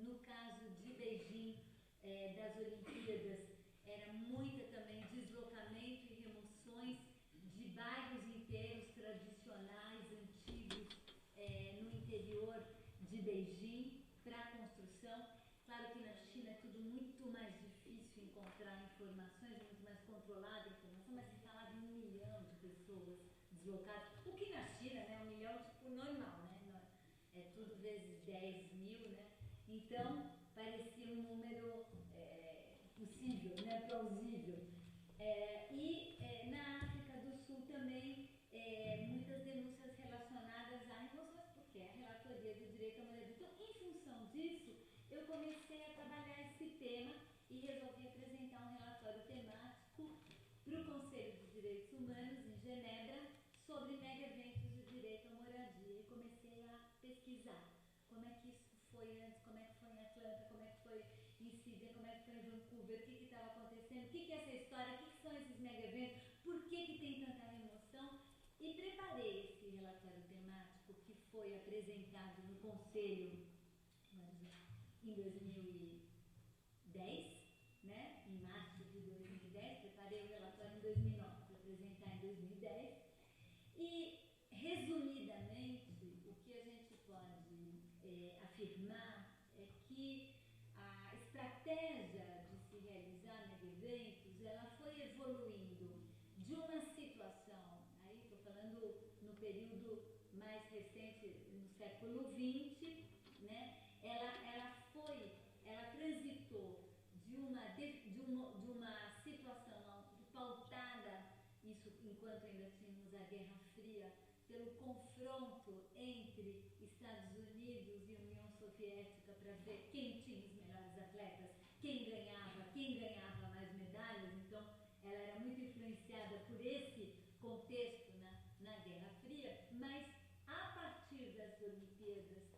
No caso de Beijing, das Olimpíadas, era muita também deslocamento e remoções de bairros inteiros tradicionais, antigos, no interior de Beijing, para a construção. Claro que na China é tudo muito mais difícil encontrar informações, muito mais controlada a informação, mas se falava em 1 milhão de pessoas deslocadas, o que na China, né, 1 milhão tipo normal, né, é tudo vezes 10 mil, né, então parecia um número possível, né, plausível. Na África do Sul também muitas denúncias relacionadas a remoções, porque é a relatoria do direito à moradia. Então, em função disso, eu comecei a trabalhar esse tema e resolvi apresentar um relatório temático para o Conselho de Direitos Humanos em Genebra sobre mega-eventos de direito à moradia. E comecei a pesquisar como é que isso foi antes, como é que foi em Atlanta, como é que foi em Sydney, como é que foi em Vancouver, o que estava acontecendo, o que é essa história, o que são esses mega-eventos, por que tem tanta remoção. E preparei esse relatório temático que foi apresentado no Conselho em 2010, né? Em março de 2010, preparei o relatório em 2009 para apresentar em 2010. E, resumidamente, o que a gente pode afirmar é que a estratégia de se realizar mega-eventos, ela foi evoluindo de uma situação, aí estou falando no período mais recente, no século XX, né? Ela transitou de uma situação pautada, isso enquanto ainda tínhamos a Guerra Fria, pelo confronto entre Estados Unidos e União Soviética para ver quem tinha os melhores atletas, quem ganhava mais medalhas. Então, ela era muito influenciada por esse contexto na Guerra Fria, mas a partir das Olimpíadas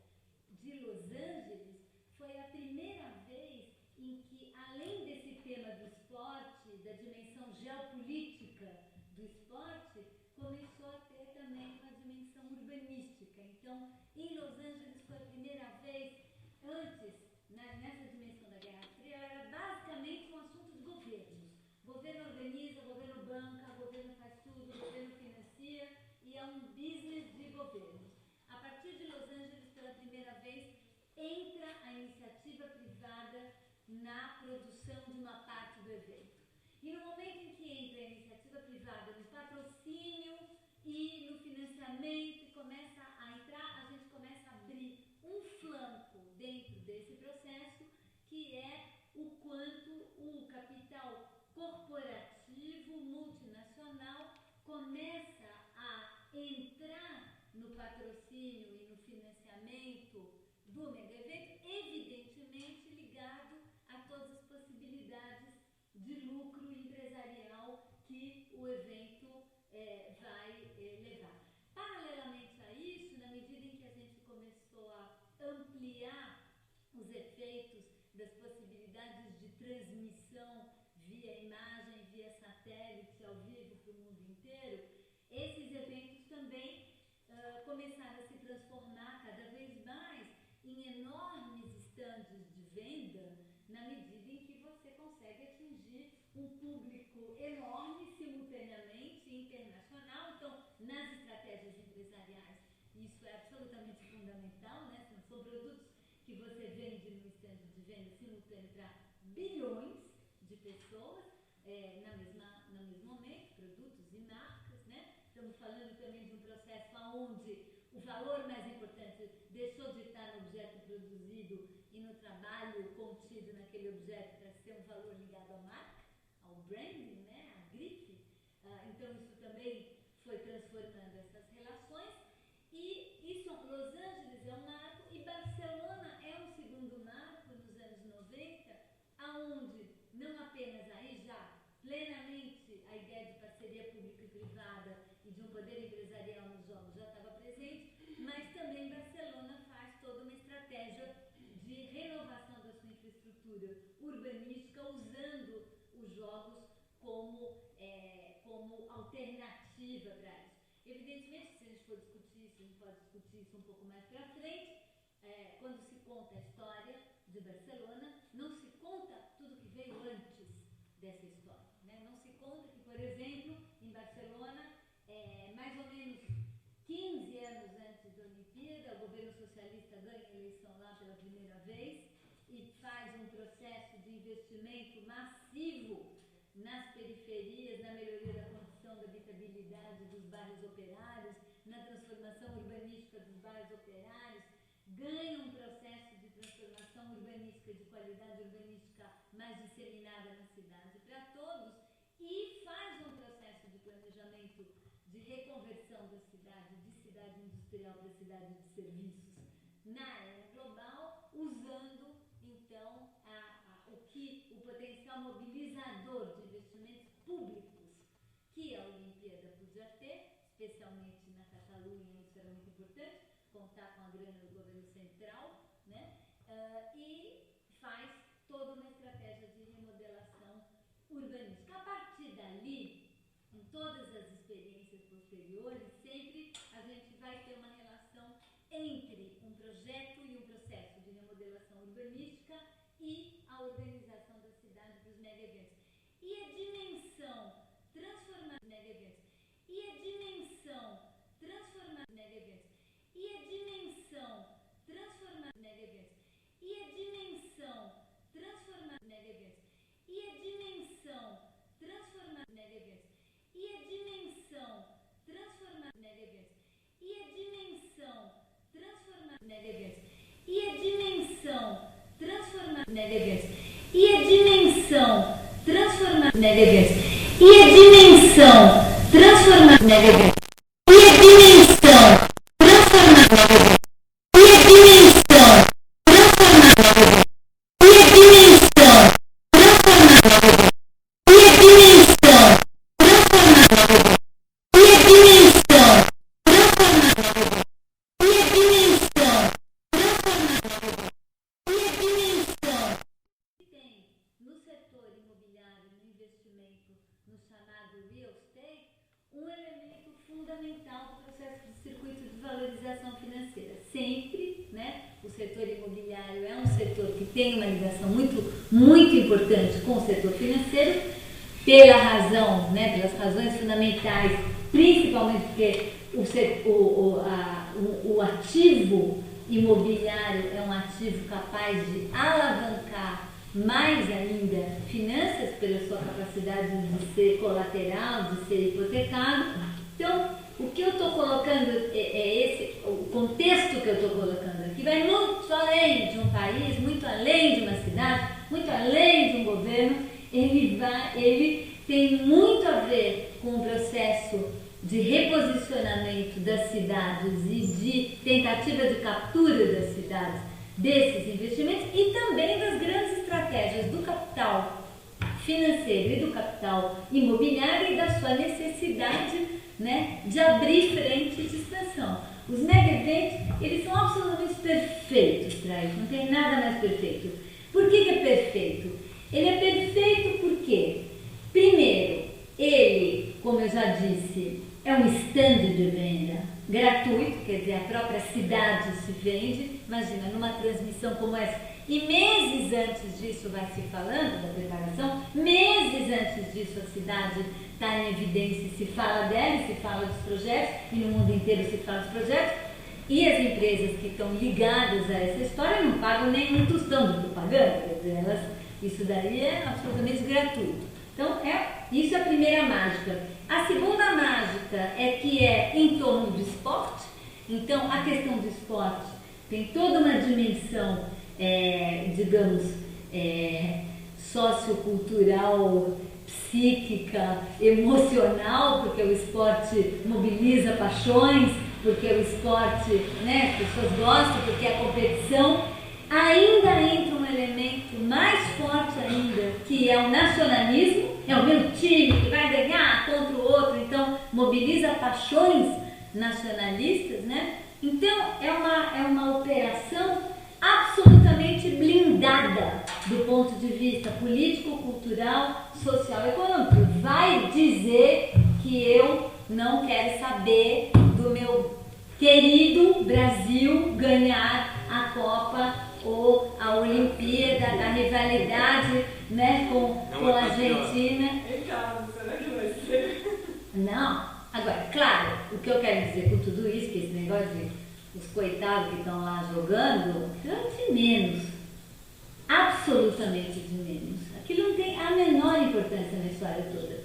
de Los Angeles, foi a primeira vez em que, além desse tema do esporte, da dimensão geopolítica do esporte, começou a ter também uma dimensão urbanística. Então, em Los Angeles foi a primeira vez, antes, nessa dimensão da Guerra Fria, era basicamente um assunto de governos. O governo organiza, o governo banca, o governo faz tudo, o governo financia, e é um business de governos. A partir de Los Angeles, pela primeira vez, entra a iniciativa privada na produção de uma parte do evento. E no momento em que entra a iniciativa privada no patrocínio e no financiamento e começa a entrar, a gente começa a abrir um flanco dentro desse processo, que é o quanto o capital corporativo multinacional começa a entrar no patrocínio e no financiamento do mega-evento, evidentemente ligado a todas as possibilidades de lucro empresarial que o evento vai levar. Paralelamente a isso, na medida em que a gente começou a ampliar os efeitos das possibilidades de transmissão via imagem, via satélite, ao vivo para o mundo inteiro, esses eventos também começaram a se transformar cada vez mais em enormes estandes de venda, na medida em que você consegue atingir um público enorme simultaneamente, internacional. Então, nas estratégias empresariais, isso é absolutamente fundamental, né? São produtos que você vende no estande de venda simultâneo para bilhões de pessoas no mesmo momento, produtos e marcas, né? Estamos falando também de um processo onde o valor mais importante deixou de estar no objeto produzido e no trabalho contido naquele objeto para ser um valor ligado à marca, ao branding, né? À grife. Então isso também foi transformando essas relações. E isso, Los Angeles é um marco e Barcelona é um segundo marco nos anos 90, aonde não apenas aí já plenamente a ideia de parceria pública e privada e de um poder empresarial nos jogos já estava presente, mas também Barcelona faz toda uma estratégia de renovação da sua infraestrutura urbanística, usando os jogos como alternativa para isso. Evidentemente, se a gente for discutir isso, a gente pode discutir isso um pouco mais para frente, quando se conta a história de Barcelona, não se conta tudo que veio antes dessa história, né? Não se conta que, por exemplo, em Barcelona, mais ou menos 15 anos antes da Olimpíada, o governo socialista ganha a eleição lá pela primeira vez e faz um processo de investimento massivo nas periferias, na melhoria da condição da habitabilidade dos bairros operários, na transformação urbanística dos bairros operários, ganha um processo de transformação urbanística, de qualidade urbanística mais disseminada na cidade para todos e faz um processo de planejamento de reconversão da cidade, de cidade industrial para cidade de serviços na era global, usando então o potencial mobilizador de investimentos públicos que a Olimpíada podia ter, especialmente na Catalunha, isso era muito importante, contar com a grana do governo central, né? E faz toda uma estratégia de remodelação urbanística. A partir dali, em todas as experiências posteriores, sempre a gente vai ter uma relação entre um projeto e um processo de remodelação urbanística e a organização da cidade dos mega-eventos. E a dimensão transformada dos mega-eventos. E a dimensão transformada dos mega-eventos. E a dimensão transformada dos mega-eventos. E a dimensão transformada dos mega-eventos. E a dimensão transformada dos mega-eventos. E a dimensão transformada dos mega-eventos. E a dimensão transformada dos mega-eventos. E a dimensão transformada dos mega-eventos. E a dimensão transformada dos mega-eventos. E a dimensão transformada dos mega-eventos. E a dimensão transformada dos mega-eventos. E a dimensão transformada dos mega-eventos. E a dimensão transformada dos mega-eventos. E a dimensão transformada dos mega-eventos. E a dimensão transformada dos mega-eventos. E a dimensão transformada dos mega-eventos. E a dimensão que tem no setor imobiliário, no investimento, no chamado real estate, um elemento fundamental do processo de circuito de valorização financeira. Sempre, né, o setor imobiliário é um setor que tem uma ligação muito importante com o setor financeiro, pela razão, né, pelas razões fundamentais, principalmente porque o ativo imobiliário é um ativo capaz de alavancar mais ainda finanças pela sua capacidade de ser colateral, de ser hipotecado. Então, o que eu estou colocando o contexto que eu estou colocando aqui vai muito além de um país, muito além de uma cidade, muito além de um governo. Ele tem muito a ver com o processo de reposicionamento das cidades e de tentativa de captura das cidades desses investimentos e também das grandes estratégias do capital financeiro e do capital imobiliário e da sua necessidade, né, de abrir frente de expansão. Os mega-eventos, eles são absolutamente perfeitos para isso, não tem nada mais perfeito. Por que é perfeito? Ele é perfeito porque, primeiro, ele, como eu já disse, é um stand de venda gratuito, quer dizer, a própria cidade se vende. Imagina, numa transmissão como essa, e meses antes disso vai se falando da preparação, meses antes disso a cidade está em evidência, se fala dela, se fala dos projetos, e no mundo inteiro se fala dos projetos, e as empresas que estão ligadas a essa história não pagam nem um tostão de propaganda, quer dizer, isso daí é absolutamente gratuito. Então, isso é a primeira mágica. A segunda mágica é que é em torno do esporte. Então, a questão do esporte tem toda uma dimensão, digamos, sociocultural, psíquica, emocional, porque o esporte mobiliza paixões, porque o esporte, né, as pessoas gostam, porque a competição. Ainda entra um elemento mais forte ainda, que é o nacionalismo, é o meu time que vai ganhar contra o outro, então mobiliza paixões nacionalistas, né? Então é uma operação absolutamente blindada do ponto de vista político, cultural, social e econômico. Vai dizer que eu não quero saber do meu querido Brasil ganhar a Copa ou a Olimpíada Olimpíada, da rivalidade, né, com a Argentina. Será que vai ser? Não. Agora, claro, o que eu quero dizer com tudo isso, que esse negócio de os coitados que estão lá jogando, é de menos. Absolutamente de menos. Aquilo não tem a menor importância na história toda.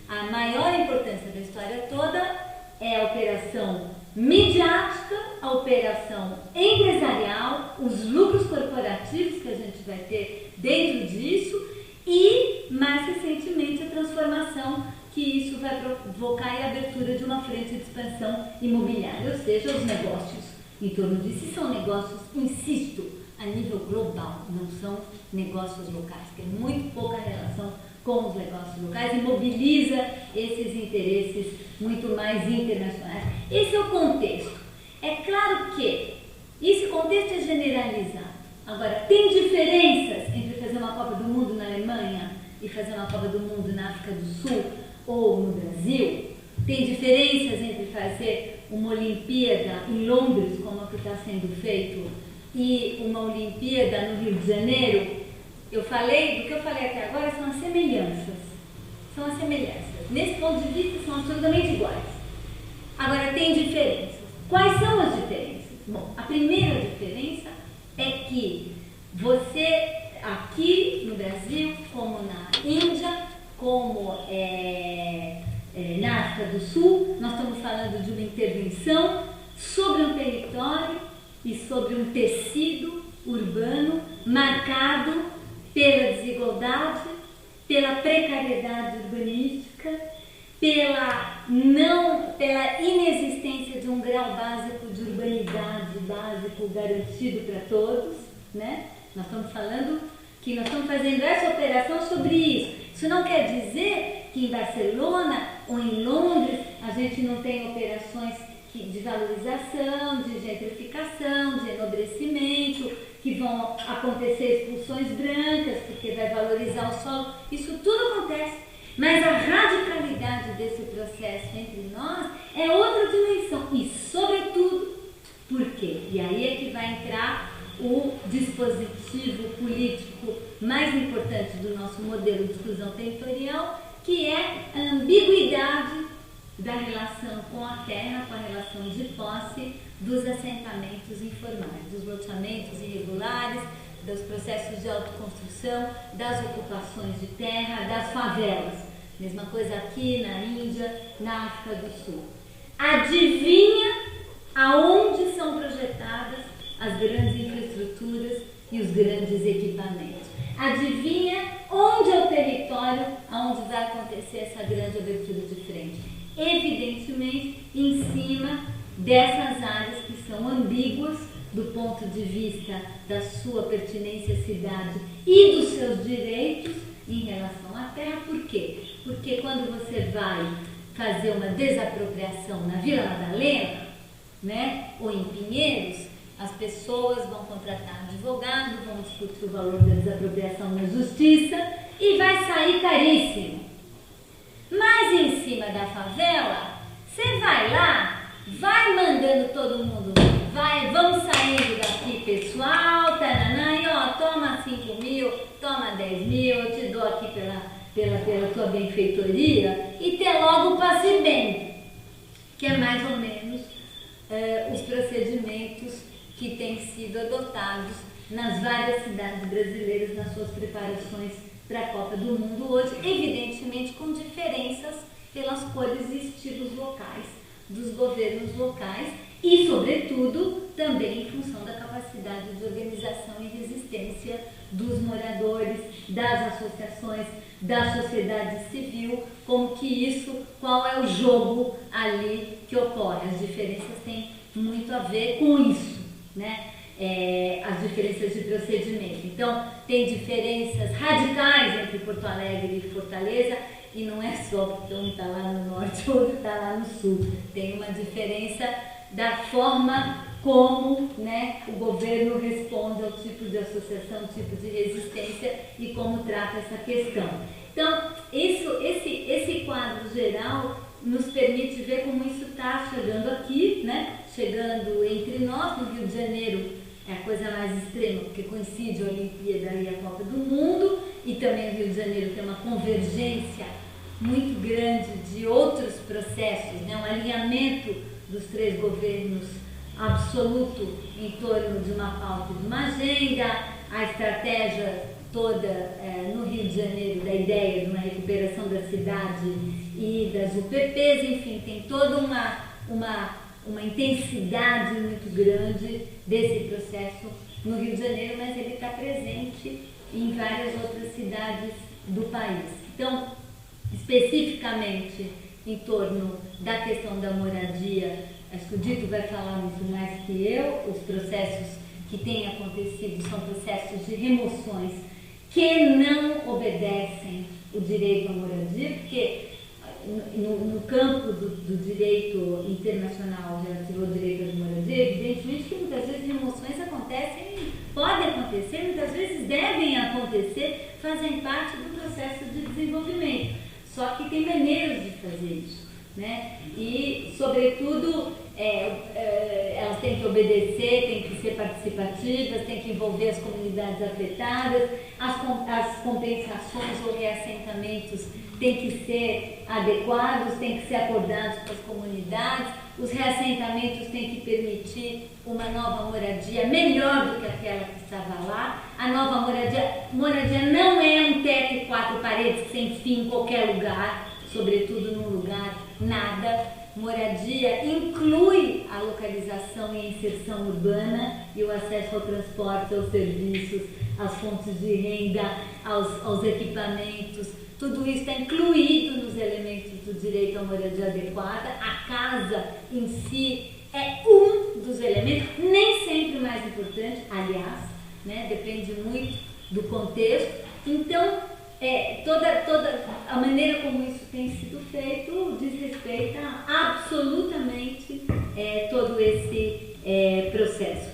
A maior importância da história toda é a operação midiática, a operação empresarial, os lucros corporativos que a gente vai ter dentro disso e, mais recentemente, a transformação que isso vai provocar e a abertura de uma frente de expansão imobiliária, ou seja, os negócios em torno disso. E são negócios, insisto, a nível global, não são negócios locais, tem muito pouca relação com os negócios locais e mobiliza esses interesses muito mais internacionais. Esse é o contexto. É claro que esse contexto é generalizado. Agora, tem diferenças entre fazer uma Copa do Mundo na Alemanha e fazer uma Copa do Mundo na África do Sul ou no Brasil? Tem diferenças entre fazer uma Olimpíada em Londres, como a que está sendo feito, e uma Olimpíada no Rio de Janeiro? Do que eu falei até agora são as semelhanças. São as semelhanças. Nesse ponto de vista, são absolutamente iguais. Agora, tem diferenças. Quais são as diferenças? Bom, a primeira diferença é que você, aqui no Brasil, como na Índia, como na África do Sul, nós estamos falando de uma intervenção sobre um território e sobre um tecido urbano marcado pela desigualdade, pela precariedade urbanística, pela inexistência de um grau básico de urbanidade básico garantido para todos, né? Nós estamos falando que nós estamos fazendo essa operação sobre isso. Isso não quer dizer que em Barcelona ou em Londres a gente não tem operações de valorização, de gentrificação, de enobrecimento, que vão acontecer expulsões brancas, porque vai valorizar o solo. Isso tudo acontece. Mas a radicalidade desse processo entre nós é outra dimensão. E, sobretudo, por quê? E aí é que vai entrar o dispositivo político mais importante do nosso modelo de exclusão territorial, que é a ambiguidade da relação com a terra, com a relação de posse dos assentamentos informais, dos loteamentos irregulares, dos processos de autoconstrução, das ocupações de terra, das favelas. Mesma coisa aqui na Índia, na África do Sul. Adivinha aonde são projetadas as grandes infraestruturas e os grandes equipamentos? Adivinha onde é o território onde vai acontecer essa grande abertura de frente? Evidentemente, em cima dessas áreas que são ambíguas do ponto de vista da sua pertinência à cidade e dos seus direitos em relação à terra. Por quê? Porque quando você vai fazer uma desapropriação na Vila Madalena, né, ou em Pinheiros, as pessoas vão contratar um advogado, vão discutir o valor da desapropriação na justiça e vai sair caríssimo. Mas em cima da favela, você vai lá, vai mandando todo mundo, vamos saindo daqui, pessoal, taranã, e ó, toma 5 mil, toma 10 mil, eu te dou aqui pela tua benfeitoria, e ter logo o passe bem, que é mais ou menos os procedimentos que têm sido adotados nas várias cidades brasileiras nas suas preparações para a Copa do Mundo hoje, evidentemente com diferenças pelas cores e estilos locais dos governos locais e, sobretudo, também em função da capacidade de organização e resistência dos moradores, das associações, da sociedade civil, como que isso, qual é o jogo ali que ocorre. As diferenças têm muito a ver com isso, né? As diferenças de procedimento. Então, tem diferenças radicais entre Porto Alegre e Fortaleza, e não é só porque um está lá no norte e o outro está lá no sul. Tem uma diferença da forma como, né, o governo responde ao tipo de associação, tipo de resistência e como trata essa questão. Então, esse quadro geral nos permite ver como isso está chegando aqui, né? Chegando entre nós. No Rio de Janeiro é a coisa mais extrema, porque coincide a Olimpíada e a Copa do Mundo, e também o Rio de Janeiro tem uma convergência muito grande de outros processos, né? Um alinhamento dos três governos absoluto em torno de uma pauta, de uma agenda, a estratégia toda no Rio de Janeiro da ideia de uma recuperação da cidade e das UPPs, enfim, tem toda uma intensidade muito grande desse processo no Rio de Janeiro, mas ele está presente em várias outras cidades do país. Então, especificamente em torno da questão da moradia, acho que o Dito vai falar muito mais que eu, os processos que têm acontecido são processos de remoções que não obedecem o direito à moradia, porque no campo do direito internacional relativo ao direito à moradia, evidentemente que muitas vezes remoções acontecem, podem acontecer, muitas vezes devem acontecer, fazem parte do processo de desenvolvimento. Só que tem maneiras de fazer isso, né? E, sobretudo, elas têm que obedecer, têm que ser participativas, têm que envolver as comunidades afetadas, as compensações ou reassentamentos têm que ser adequados, têm que ser acordados com as comunidades, os reassentamentos têm que permitir uma nova moradia melhor do que aquela que estava lá. A nova moradia não é um teto e quatro paredes sem fim em qualquer lugar, sobretudo num lugar nada. Moradia inclui a localização e a inserção urbana e o acesso ao transporte, aos serviços, às fontes de renda, aos equipamentos. Tudo isso está incluído nos elementos do direito à moradia adequada. A casa em si é um dos elementos, nem sempre o mais importante, aliás, né, depende muito do contexto. Então, toda a maneira como isso tem sido feito diz respeito a absolutamente todo esse processo.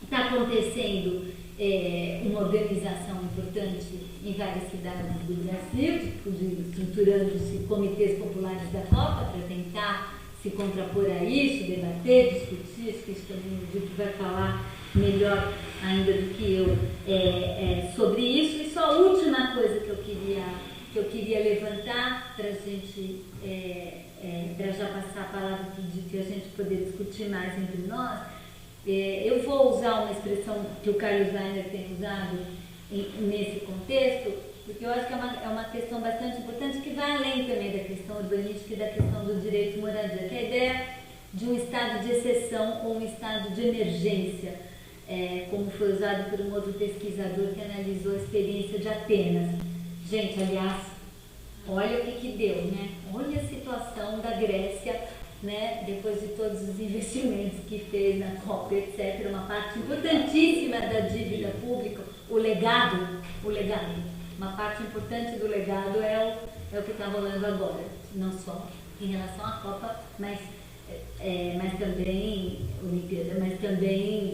Está acontecendo uma organização importante em várias cidades do Brasil, estruturando-se comitês populares da Copa para tentar se contrapor a isso, debater, discutir, acho que isso também o Dito vai falar melhor ainda do que eu sobre isso. E só a última coisa que eu queria levantar para a gente, para já passar a palavra para o Dito e a gente poder discutir mais entre nós, eu vou usar uma expressão que o Carlos Weiner tem usado nesse contexto, porque eu acho que é uma questão bastante importante que vai além também da questão urbanística e da questão do direito de moradia, que é a ideia de um estado de exceção ou um estado de emergência, como foi usado por um outro pesquisador que analisou a experiência de Atenas. Gente, aliás, olha o que deu, né? Olha a situação da Grécia, né? Depois de todos os investimentos que fez na Copa, etc. Uma parte importantíssima da dívida pública, o legado, uma parte importante do legado é o que está rolando agora, não só em relação à Copa, mas também Olimpíada, mas também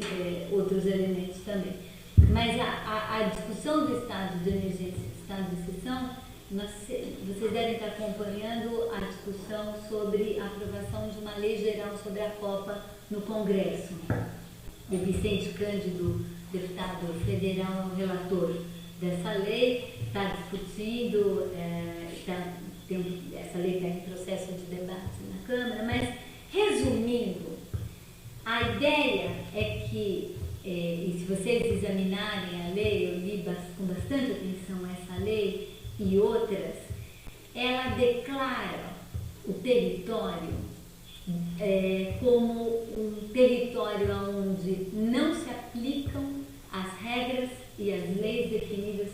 outros elementos também. Mas a discussão do estado de emergência, estado de exceção, vocês devem estar acompanhando a discussão sobre a aprovação de uma lei geral sobre a Copa no Congresso. O Vicente Cândido, deputado federal, é o relator dessa lei, está discutindo, essa lei está em processo de debate na Câmara, mas, resumindo, a ideia é que, e se vocês examinarem a lei, eu li com bastante atenção essa lei e outras, ela declara o território como um território onde não se aplicam as regras e as leis definidas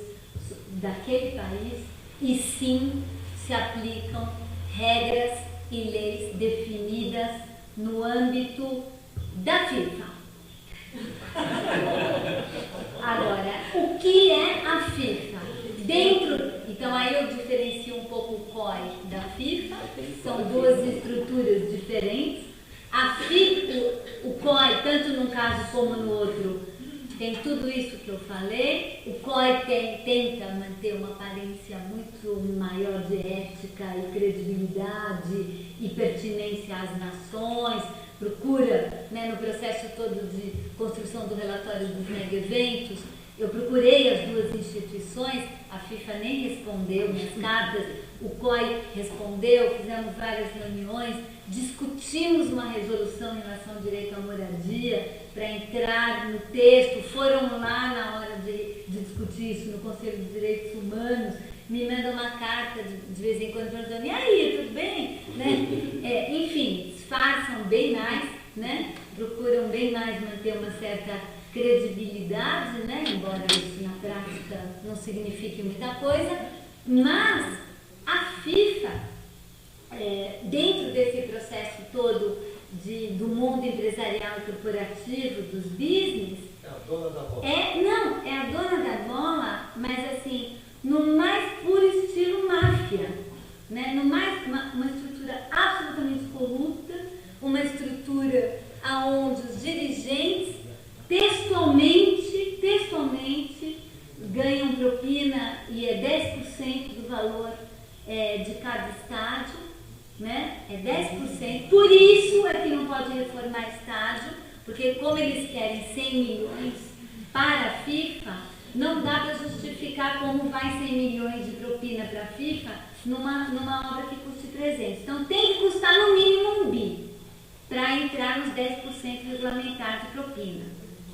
daquele país, e sim se aplicam regras e leis definidas no âmbito da FIFA. Agora, o que é a FIFA? Então aí eu diferencio um pouco o COI da FIFA, são duas estruturas diferentes. A FIFA, o COI, tanto num caso como no outro, tem tudo isso que eu falei. O COI tenta manter uma aparência muito maior de ética e credibilidade e pertinência às nações, procura, né, no processo todo de construção do relatório dos mega eventos, eu procurei as duas instituições, a FIFA nem respondeu minhas cartas, o COI respondeu, fizemos várias reuniões, discutimos uma resolução em relação ao direito à moradia para entrar no texto, foram lá na hora de discutir isso no Conselho de Direitos Humanos, me mandam uma carta de vez em quando perguntando, e aí, tudo bem? Né? Enfim, disfarçam bem mais, né? Procuram bem mais manter uma certa credibilidade, né? Embora isso na prática não signifique muita coisa, mas a FIFA, dentro desse processo todo do mundo empresarial e corporativo, dos business, é a dona da bola. Não, é a dona da bola, mas assim, no mais puro estilo máfia, né? Uma estrutura absolutamente corrupta, uma estrutura onde os dirigentes textualmente ganham propina e é 10% do valor de cada estádio, né? É 10%. Por isso é que não pode reformar estádio, porque como eles querem 100 milhões para a FIFA, não dá para justificar como vai 100 milhões de propina para a FIFA numa obra que custe 300. Então tem que custar no mínimo 1 bi para entrar nos 10% regulamentares de propina.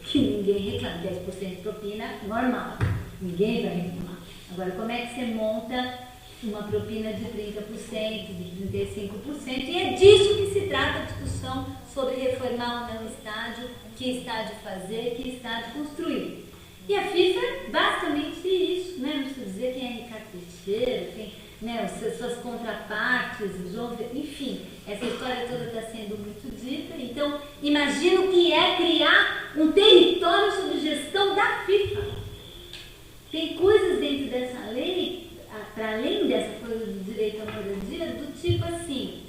Que ninguém reclama, 10% de propina normal, ninguém vai reclamar. Agora, como é que você monta uma propina de 30%, de 35%? E é disso que se trata a discussão sobre reformar ou não o estádio, que estádio fazer, que estádio construir. E a FIFA é basicamente isso, né? Não preciso dizer quem é Ricardo Teixeira, quem, né, suas contrapartes, enfim, essa história toda está sendo muito dita. Então, imagina o que é criar um território sob gestão da FIFA. Tem coisas dentro dessa lei, para além dessa coisa do direito à moradia, do tipo assim,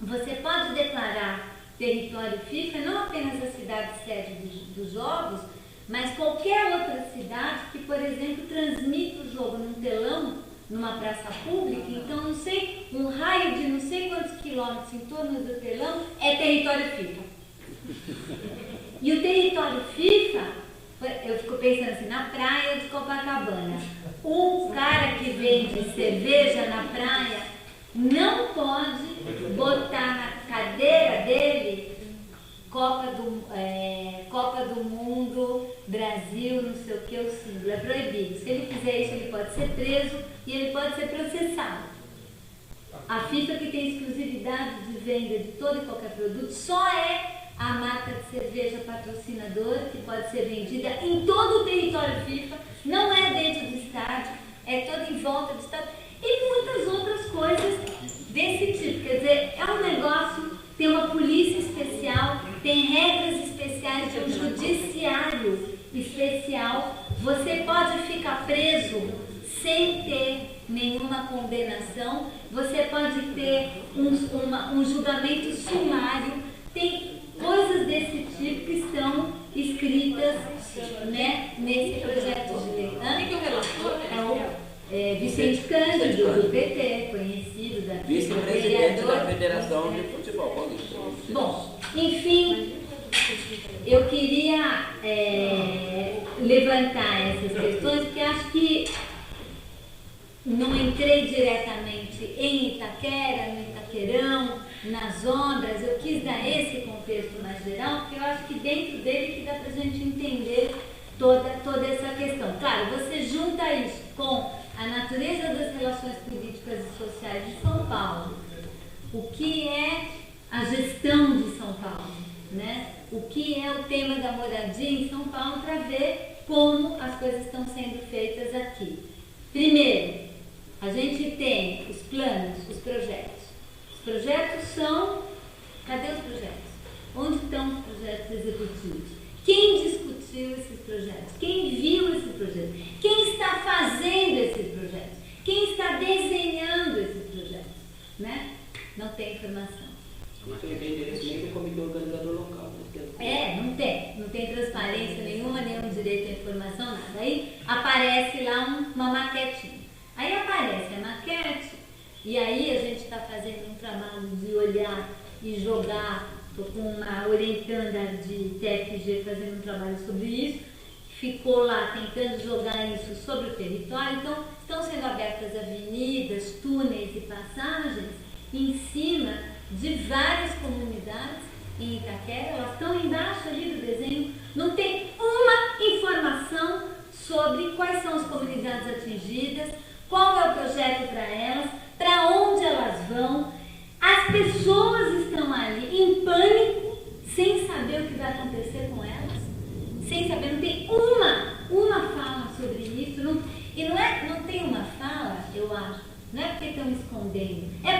você pode declarar território FIFA não apenas a cidade sede dos jogos, mas qualquer outra cidade que, por exemplo, transmita o jogo num telão, numa praça pública, então não sei, um raio de não sei quantos quilômetros em torno do telão é território FIFA. E o território FIFA, eu fico pensando assim, na praia de Copacabana, um cara que vende cerveja na praia não pode botar na cadeira dele Copa do Mundo, Brasil, não sei o que, o símbolo, é proibido. Se ele fizer isso, ele pode ser preso e ele pode ser processado. A FIFA, que tem exclusividade de venda de todo e qualquer produto, só é a marca de cerveja patrocinadora que pode ser vendida em todo o território FIFA, não é dentro do estádio, é todo em volta do estádio, e muitas outras coisas desse tipo. Quer dizer, é um negócio, tem uma polícia especial, tem regras especiais, tem um judiciário especial. Você pode ficar preso sem ter nenhuma condenação, você pode ter um julgamento sumário, tem coisas desse tipo que estão escritas, né, nesse projeto de lei. Quem que é o relator? Vicente Cândido, do PT, conhecido da vice-presidente da Federação de Futebol Paulista. Bom, enfim, eu queria levantar essas questões, porque acho que não entrei diretamente em Itaquera, no Itaquerão, nas obras, eu quis dar esse contexto mais geral, porque eu acho que dentro dele que dá para a gente entender toda essa questão. Claro, você junta isso com a natureza das relações políticas e sociais de São Paulo, o que é a gestão de São Paulo, né? O que é o tema da moradia em São Paulo, para ver como as coisas estão sendo feitas aqui. Primeiro, a gente tem os planos, os projetos. Os projetos são... Cadê os projetos? Onde estão os projetos executivos? Quem discutiu esses projetos? Quem viu esse projeto? Quem está fazendo esses projetos? Quem está desenhando esses projetos? Né? Não tem informação. Isso tem endereço do comitê organizador local. Não tem transparência nenhuma, nenhum direito à informação, nada. Aí aparece lá uma maquetinha. Aí aparece a maquete, e aí a gente está fazendo um trabalho de olhar e jogar estou com uma orientanda de TFG fazendo um trabalho sobre isso, ficou lá tentando jogar isso sobre o território. Então, estão sendo abertas avenidas, túneis e passagens em cima de várias comunidades em Itaquera. Elas estão embaixo ali do desenho, não tem uma informação sobre quais são as comunidades atingidas, qual é o projeto para elas, para onde elas vão. As pessoas estão ali em pânico, sem saber o que vai acontecer com elas, sem saber, não tem uma fala sobre isso, e não tem uma fala, eu acho, não é porque estão escondendo, é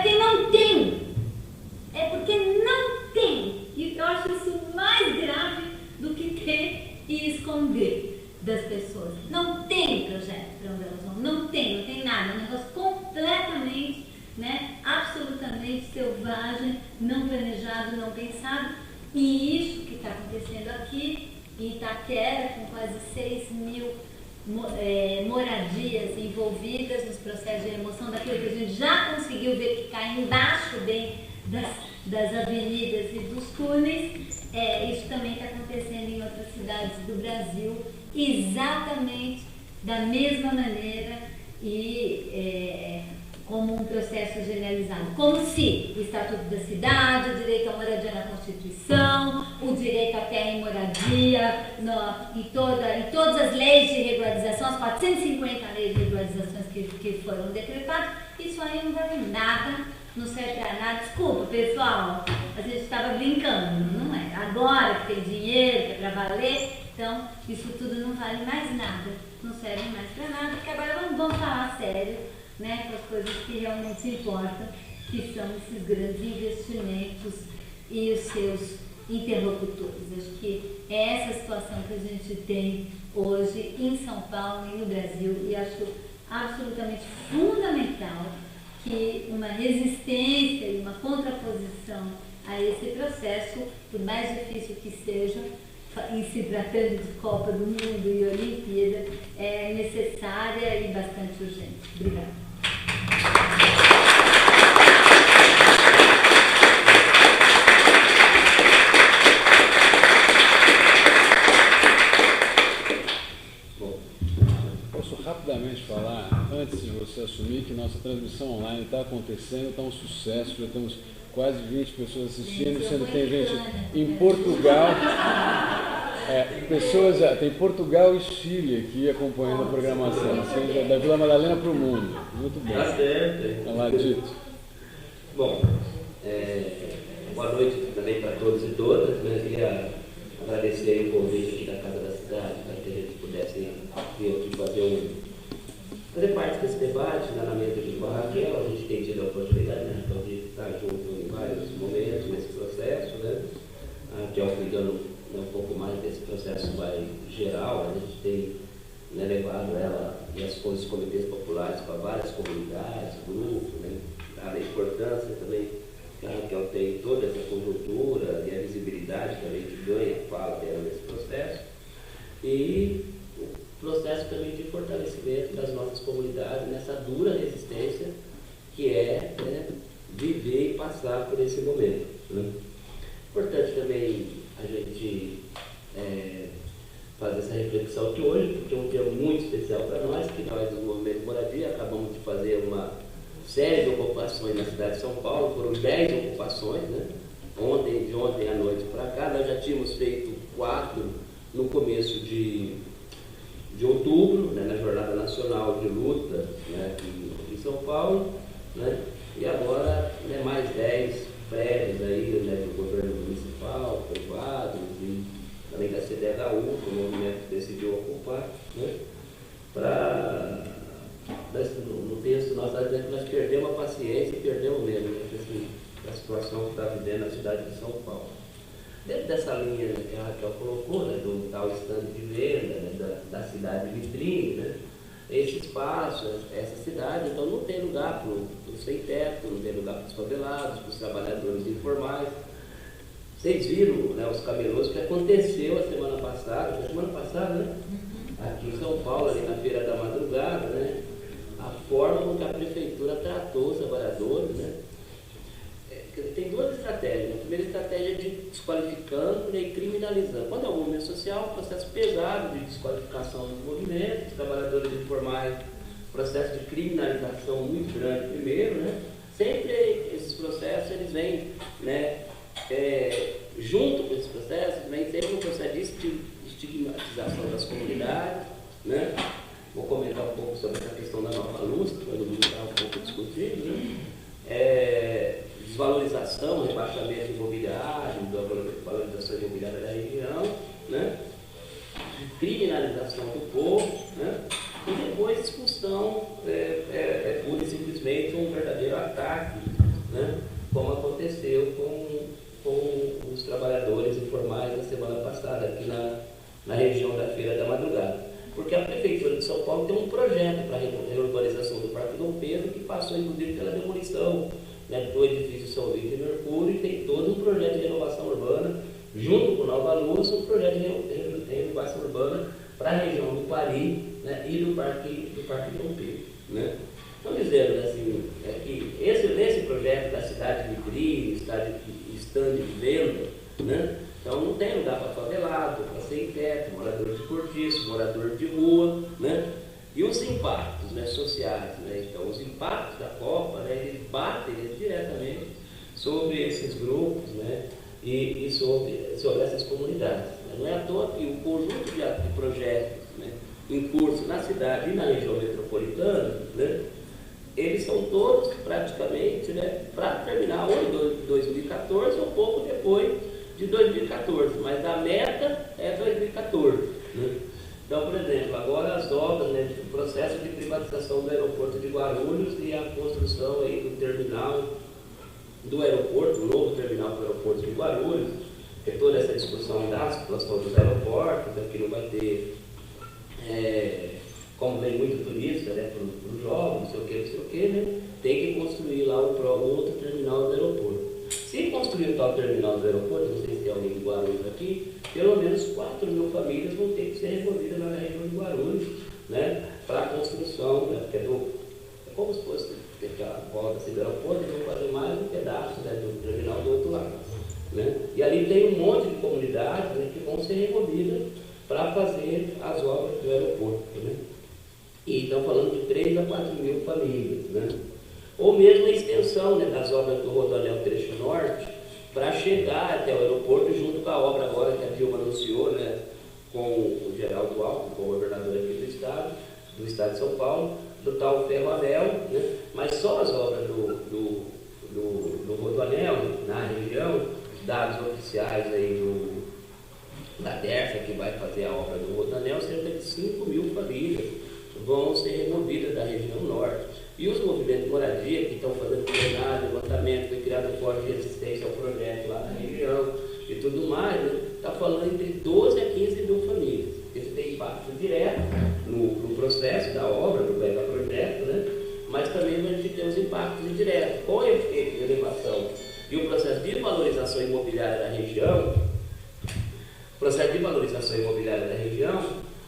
porque não tem, e eu acho isso mais grave do que ter e esconder das pessoas. Não tem projeto para onde elas vão, não tem nada, é um negócio completamente, absolutamente selvagem, não planejado, não pensado. E isso que está acontecendo aqui em Itaquera, com quase 6.000 moradias envolvidas nos processos de remoção daquilo que a gente já conseguiu ver que cai embaixo bem das avenidas e dos túneis. Isso também está acontecendo em outras cidades do Brasil, exatamente da mesma maneira e como um processo generalizado. Como se o Estatuto da Cidade, o direito à moradia na Constituição, o direito à terra e moradia, em todas as leis de regularização, as 450 leis de regularizações que foram decretadas, isso aí não vale nada, não serve para nada. Desculpa, pessoal, a gente estava brincando, não é? Agora que tem dinheiro, que é para valer, então isso tudo não vale mais nada, não serve mais para nada, porque agora vamos falar sério, com as coisas que realmente importam, que são esses grandes investimentos e os seus interlocutores. Acho que é essa situação que a gente tem hoje em São Paulo e no Brasil, e acho absolutamente fundamental que uma resistência e uma contraposição a esse processo, por mais difícil que seja, em se tratando de Copa do Mundo e Olimpíada, é necessária e bastante urgente. Obrigada. Posso rapidamente falar, antes de você assumir, que nossa transmissão online está acontecendo, está um sucesso, já temos quase 20 pessoas assistindo, sendo que tem gente em Portugal, tem Portugal e Chile aqui acompanhando a programação, ou seja, da Vila Madalena para o mundo. Muito bom. Tá certo. Olá, Dito. Bom, boa noite também para todos e todas. Eu queria agradecer o convite aqui da Casa da Cidade, para que a gente pudesse vir aqui fazer parte desse debate na mesa de bar, que a gente tem tido a oportunidade de estar junto em vários momentos nesse processo, que é cuidando um pouco mais desse processo mais geral. A gente tem levado ela e os comitês populares para várias comunidades, grupos, a importância também que a Raquel tem toda essa conjuntura e a visibilidade também que ganha a fala dela nesse processo, e o processo também de fortalecimento das nossas comunidades nessa dura resistência que é viver e passar por esse momento. Importante também a gente fazer essa reflexão aqui hoje, porque é um tema muito especial para nós, que nós do Movimento Moradia acabamos de fazer uma série de ocupações na cidade de São Paulo. Foram 10 ocupações, de ontem à noite para cá. Nós já tínhamos feito 4 no começo de outubro, na Jornada Nacional de Luta, aqui em São Paulo, e agora mais 10 prédios aí, do governo municipal, privados, e também da CDHU, que o movimento decidiu ocupar, no texto nós perdemos a paciência e perdemos mesmo a situação que está vivendo a cidade de São Paulo. Dentro dessa linha que a Raquel colocou, do tal stand de venda, da cidade vitrine, esse espaço, essa cidade, então não tem lugar para os sem-teto, não tem lugar para os favelados, para os trabalhadores informais. Vocês viram os camelôs que aconteceu a semana passada, aqui em São Paulo, ali na Feira da Madrugada, a forma como que a prefeitura tratou os trabalhadores. Tem duas estratégias. A primeira estratégia estratégia de desqualificando, né, e criminalizando. Quando é um movimento social, processo pesado de desqualificação dos movimentos, trabalhadores informais, processo de criminalização muito grande primeiro, né? Sempre esses processos, eles vêm, né, junto com esses processos, vem sempre um processo de estigmatização das comunidades, né? Vou comentar um pouco sobre essa questão da nova luz, que todo mundo está um pouco discutindo, né? Desvalorização, rebaixamento imobiliário, valorização imobiliária da região, né? Criminalização do povo, né? E depois expulsão pura e simplesmente um verdadeiro ataque, né? Como aconteceu com os trabalhadores informais na semana passada, aqui na região da Feira da Madrugada. Porque a Prefeitura de São Paulo tem um projeto para a reurbanização do Parque Dom Pedro, que passou inclusive pela demolição, né, do edifício São Vítor e Mercúrio, e tem todo um projeto de renovação urbana, junto com Nova Luz, um projeto de renovação urbana para a região do Pari, né, e do Parque Dom Pedro. Né? Então, dizendo assim, que esse projeto da cidade de vitrine, stand de venda, né? Então não tem lugar para favelado, para sem teto, morador de cortiço, morador de rua, né? E os impactos, né, sociais, né? Então os impactos da Copa, né, eles batem diretamente sobre esses grupos, né, e sobre essas comunidades. Né? Não é à toa que o conjunto de projetos, né, em curso na cidade e na região metropolitana, né, eles são todos praticamente, né, para terminar ou em 2014 ou pouco depois de 2014, mas a meta é 2014. Né? Então, por exemplo, agora as obras, né, o processo de privatização do aeroporto de Guarulhos e a construção aí do terminal do aeroporto, o novo terminal do aeroporto de Guarulhos, que toda essa discussão da situação dos aeroportos, aqui não vai ter, como vem muito turista, né, para os jovens, não sei o que, né, tem que construir lá o outro terminal do aeroporto. Se construir o tal terminal do aeroporto, não sei se tem alguém de Guarulhos aqui, pelo menos 4.000 famílias vão ter que ser removidas na região de Guarulhos, né, para a construção, né, porque é como se fosse aquela volta assim, do aeroporto, eles vão fazer mais um pedaço, né, do terminal do outro lado. Né? E ali tem um monte de comunidades, né, que vão ser removidas para fazer as obras do aeroporto. Né? E estão falando de 3 a 4.000 famílias. Né? Ou mesmo a extensão, né, das obras do Rodoanel Trecho Norte para chegar até o aeroporto junto com a obra agora que a Dilma anunciou, né, com o Geraldo Alckmin, com o governador aqui do estado de São Paulo, do tal Ferroanel, né? Mas só as obras do Rodoanel na região, os dados oficiais aí da DERFA, que vai fazer a obra do Rodoanel, cerca de 5.000 famílias vão ser removidas da região norte. E os movimentos de moradia que estão fazendo plenário, levantamento, foi criado um fórum de resistência ao projeto lá na região e tudo mais, né? Está falando entre 12 a 15.000 famílias. Isso tem impacto direto no processo da obra, do projeto, né? Mas também a gente tem os impactos indiretos. Com o efeito de elevação e o processo de valorização imobiliária da região,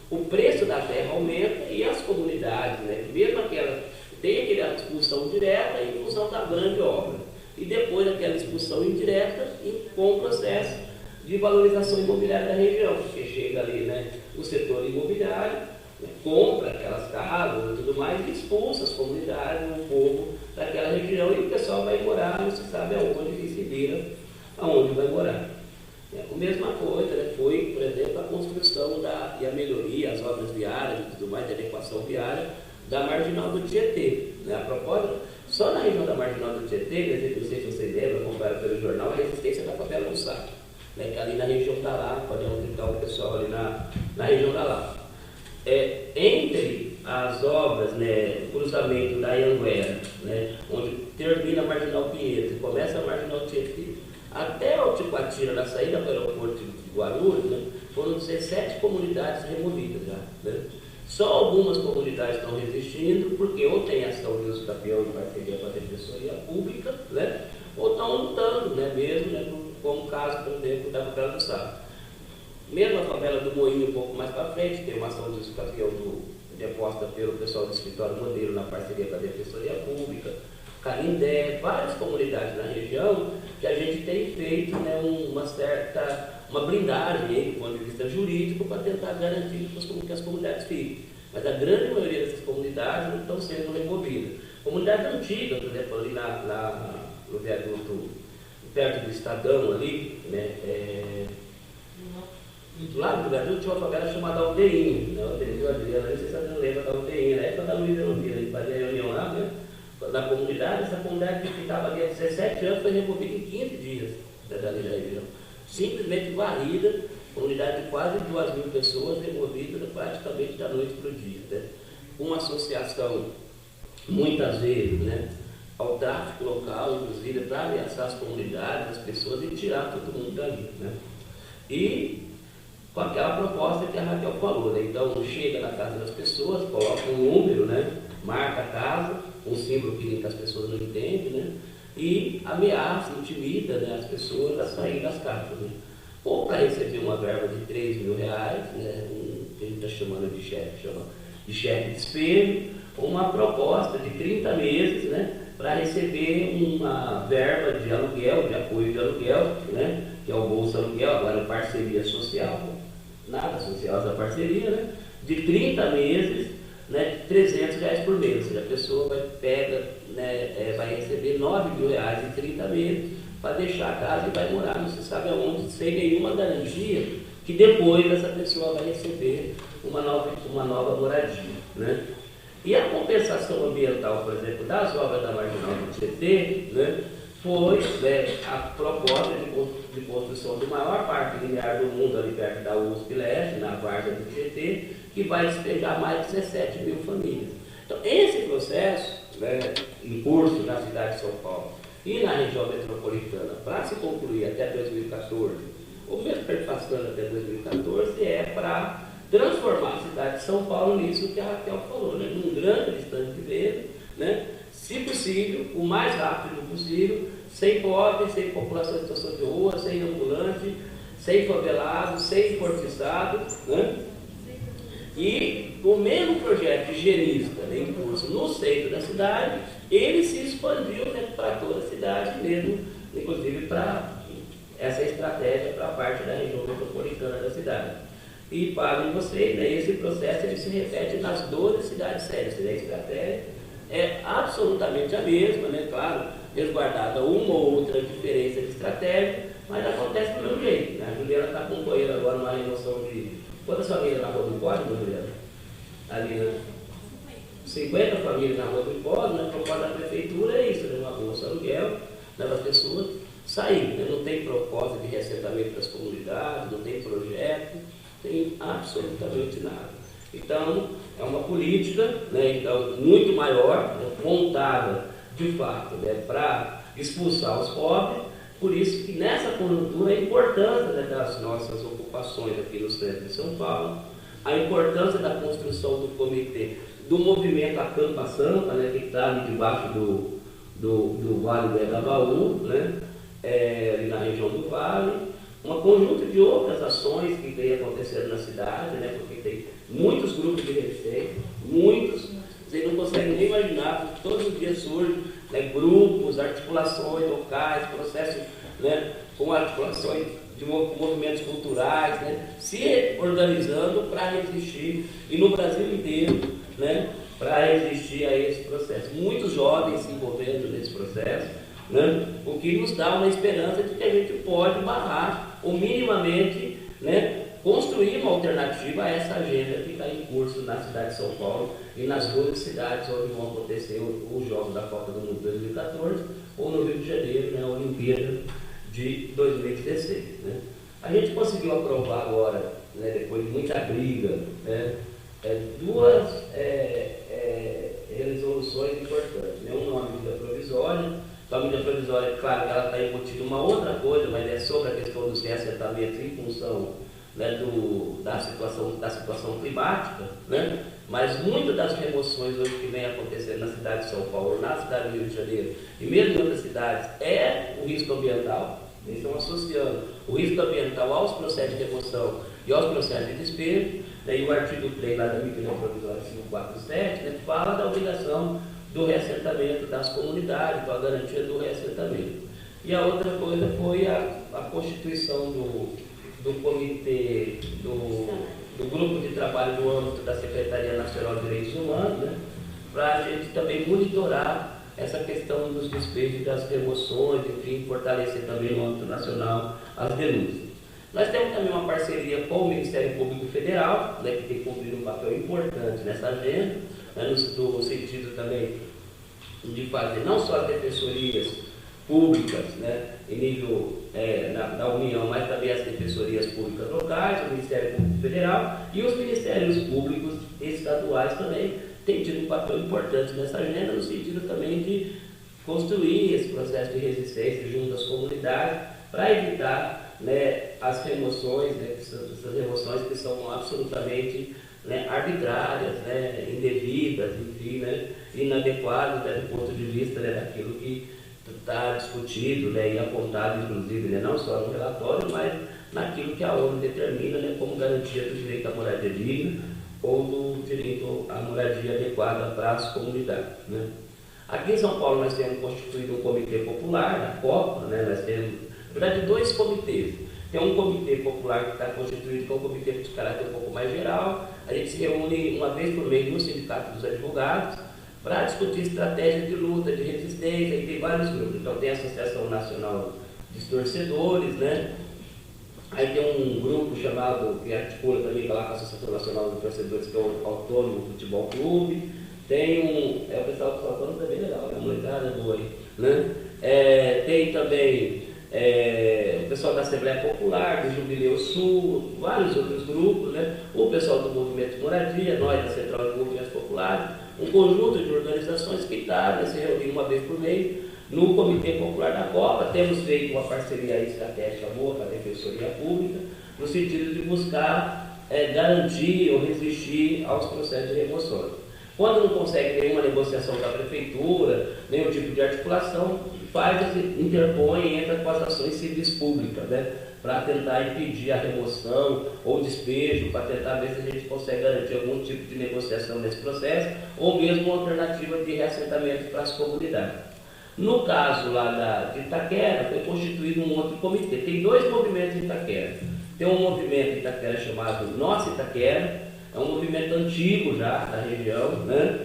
o preço da terra aumenta e as comunidades, né? Mesmo aquelas tem aquela expulsão direta em função da grande obra. E depois aquela expulsão indireta com o processo de valorização imobiliária da região, porque chega ali, né, o setor imobiliário, né, compra aquelas casas e tudo mais e expulsa as comunidades, o povo daquela região e o pessoal vai morar, não se sabe aonde, que se vira aonde vai morar. A mesma coisa, né, foi, por exemplo, a construção e a melhoria, as obras viárias e tudo mais, de adequação viária, da marginal do Tietê. Né? A propósito, só na região da marginal do Tietê, não sei se vocês lembram, acompanharam pelo jornal, a resistência da favela do Saco, né? Que ali na região da Lapa, onde está o pessoal ali na região da Lapa. Entre as obras, né, o cruzamento da Anhanguera, né, onde termina a marginal Pinheiros e começa a marginal Tietê, até o Ticoatira, na saída para o aeroporto de Guarulhos, né, foram 17 comunidades removidas já. Né? Só algumas comunidades estão resistindo, porque ou tem ação de uso da peão em parceria com a Defensoria Pública, né? Ou estão lutando, né? Mesmo, né? Como o caso, por exemplo, da favela do Saco. Mesmo a favela do Moinho, um pouco mais para frente, tem uma ação de uso da peão deposta pelo pessoal do escritório modelo na parceria com a Defensoria Pública. Canindé, várias comunidades na região que a gente tem feito, né, uma blindagem aí, do ponto de vista jurídico, para tentar garantir que as comunidades fiquem. Mas a grande maioria dessas comunidades não estão sendo removidas. Comunidade antiga, por exemplo, ali no viaduto, perto do Estadão ali, né, do lado do viaduto tinha uma favela chamada Aldeinho, né, Adriana, não sei se você não lembra da Aldeinho, na época da Luísa Elvira, a gente fazia reunião lá, né, na comunidade. Essa comunidade que ficava ali há 17 anos foi removida em 15 dias da região. Simplesmente varrida, comunidade de quase 2.000 pessoas removida praticamente da noite para o dia. Né? Uma associação, muitas vezes, né, ao tráfico local, inclusive, para ameaçar as comunidades, as pessoas e tirar todo mundo dali. Né? E com aquela proposta que a Raquel falou, né? Então chega na casa das pessoas, coloca um número, né? Marca a casa, um símbolo que as pessoas não entendem, né? E ameaça, intimida, né, as pessoas a sair das casas. Né? Ou para receber uma verba de 3 mil reais, né, que a gente está chamando de cheque de espelho, ou uma proposta de 30 meses, né, para receber uma verba de aluguel, de apoio de aluguel, né, que é o Bolsa Aluguel, agora é parceria social, nada social essa parceria, né, de 30 meses, né, de 300 reais por mês. Ou seja, a pessoa vai receber 9 mil reais em 30 meses para deixar a casa e vai morar não se sabe aonde, sem nenhuma garantia que depois essa pessoa vai receber uma nova moradia. Né? E a compensação ambiental, por exemplo, das obras da Marginal do Tietê, né, foi, né, a proposta de construção do maior parque linear do mundo ali perto da USP Leste, na Várzea do Tietê, que vai despejar mais de 17 mil famílias. Então, esse processo, né, em curso na cidade de São Paulo e na região metropolitana, para se concluir até 2014, ou mesmo perpassando até 2014, é para transformar a cidade de São Paulo nisso que a Raquel falou, né, num grande distante de venda, né, se possível, o mais rápido possível, sem pobres, sem população em situação de rua, sem ambulante, sem favelado, sem fortiçado, né? E o mesmo projeto higienista, né, em curso no centro da cidade, ele se expandiu, né, para toda a cidade mesmo, inclusive para essa estratégia para a parte da região metropolitana da cidade. E para vocês, né, esse processo ele se repete nas 12 cidades sérias. A estratégia é absolutamente a mesma, né, claro, resguardada uma ou outra diferença de estratégia, mas acontece do mesmo jeito. Né? A Juliana está acompanhando agora uma remoção de quantas famílias na Rua do Hipódromo, Juliana? Ali, né? 50 famílias na Rua do Hipódromo, né? A proposta da prefeitura é isso, né? Uma bolsa aluguel, leva as pessoas sair, né? Não tem proposta de reassentamento das comunidades, não tem projeto, não tem absolutamente nada. Então, é uma política, né, então, muito maior, né, montada de fato, né, para expulsar os pobres. Por isso que nessa conjuntura a importância, né, das nossas ocupações aqui no centro de São Paulo, a importância da construção do comitê, do movimento Acampa Sampa, né, que está ali debaixo do Vale do Engabaú, né, ali na região do Vale, uma conjunto de outras ações que vem acontecendo na cidade, né, porque tem muitos grupos de resistência, muitos, vocês não conseguem nem imaginar, porque todos os dias surgem, né, grupos, articulações locais, processos, né, com articulações de movimentos culturais, né, se organizando para resistir, e no Brasil inteiro, né, para resistir a esse processo. Muitos jovens se envolvendo nesse processo, né, o que nos dá uma esperança de que a gente pode barrar, ou minimamente, né, construir uma alternativa a essa agenda que está em curso na cidade de São Paulo e nas 12 cidades onde vão acontecer os Jogos da Copa do Mundo 2014 ou no Rio de Janeiro, né, a Olimpíada de 2016. Né. A gente conseguiu aprovar agora, né, depois de muita briga, né, duas resoluções importantes. Né, uma medida provisória. A medida provisória, claro, ela está embutida uma outra coisa, mas é sobre a questão dos reassentamentos em função, né, da situação climática, né? Mas muitas das remoções hoje que vem acontecendo na cidade de São Paulo, na cidade do Rio de Janeiro e mesmo em outras cidades, é o risco ambiental. Eles estão associando o risco ambiental aos processos de remoção e aos processos de despejo, né? E o artigo 3 lá da medida provisória 547, né, fala da obrigação do reassentamento das comunidades, então a garantia do reassentamento. E a outra coisa foi a constituição do comitê, do grupo de trabalho no âmbito da Secretaria Nacional de Direitos Humanos, né, para a gente também monitorar essa questão dos despejos, das remoções, enfim, fortalecer também no âmbito nacional as denúncias. Nós temos também uma parceria com o Ministério Público Federal, né, que tem cumprido um papel importante nessa agenda, né, no sentido também de fazer não só as defensorias públicas, né, em nível da União, mas também as defensorias públicas locais, o Ministério Público Federal e os Ministérios Públicos estaduais também têm tido um papel importante nessa agenda, no sentido também de construir esse processo de resistência junto às comunidades para evitar, né, as remoções, né, essas remoções que são absolutamente, né, arbitrárias, né, indevidas, enfim, né, inadequadas, né, do ponto de vista, né, daquilo que está discutido, né, e apontado, inclusive, né, não só no relatório, mas naquilo que a ONU determina, né, como garantia do direito à moradia digna ou do direito à moradia adequada para as comunidades, né. Aqui em São Paulo nós temos constituído um comitê popular, a COPA, né, nós temos, na verdade, 2 comitês. Tem um comitê popular que está constituído, que é um comitê de caráter um pouco mais geral. A gente se reúne uma vez por mês no Sindicato dos Advogados para discutir estratégias de luta, de resistência, e tem vários grupos. Então tem a Associação Nacional dos Torcedores, né? Aí tem um grupo chamado, que articula também lá com a Associação Nacional dos Torcedores, que é o Autônomo Futebol Clube. Tem o pessoal do Autônomo também legal, é uma molecada boa aí, né? Tem também o pessoal da Assembleia Popular, do Jubileu Sul, vários outros grupos, né? O pessoal do Movimento Moradia, nós da Central de Movimentos Populares, um conjunto de organizações que está, se reunindo uma vez por mês no Comitê Popular da Copa. Temos feito uma parceria estratégica boa com a Defensoria Pública, no sentido de buscar garantir ou resistir aos processos de remoções. Quando não consegue nenhuma negociação com a Prefeitura, nenhum tipo de articulação, interpõe, entra com as ações civis públicas, né, para tentar impedir a remoção ou despejo, para tentar ver se a gente consegue garantir algum tipo de negociação nesse processo, ou mesmo uma alternativa de reassentamento para as comunidades. No caso lá de Itaquera, foi constituído um outro comitê. Tem 2 movimentos em Itaquera. Tem um movimento em Itaquera chamado Nossa Itaquera, é um movimento antigo já da região, né?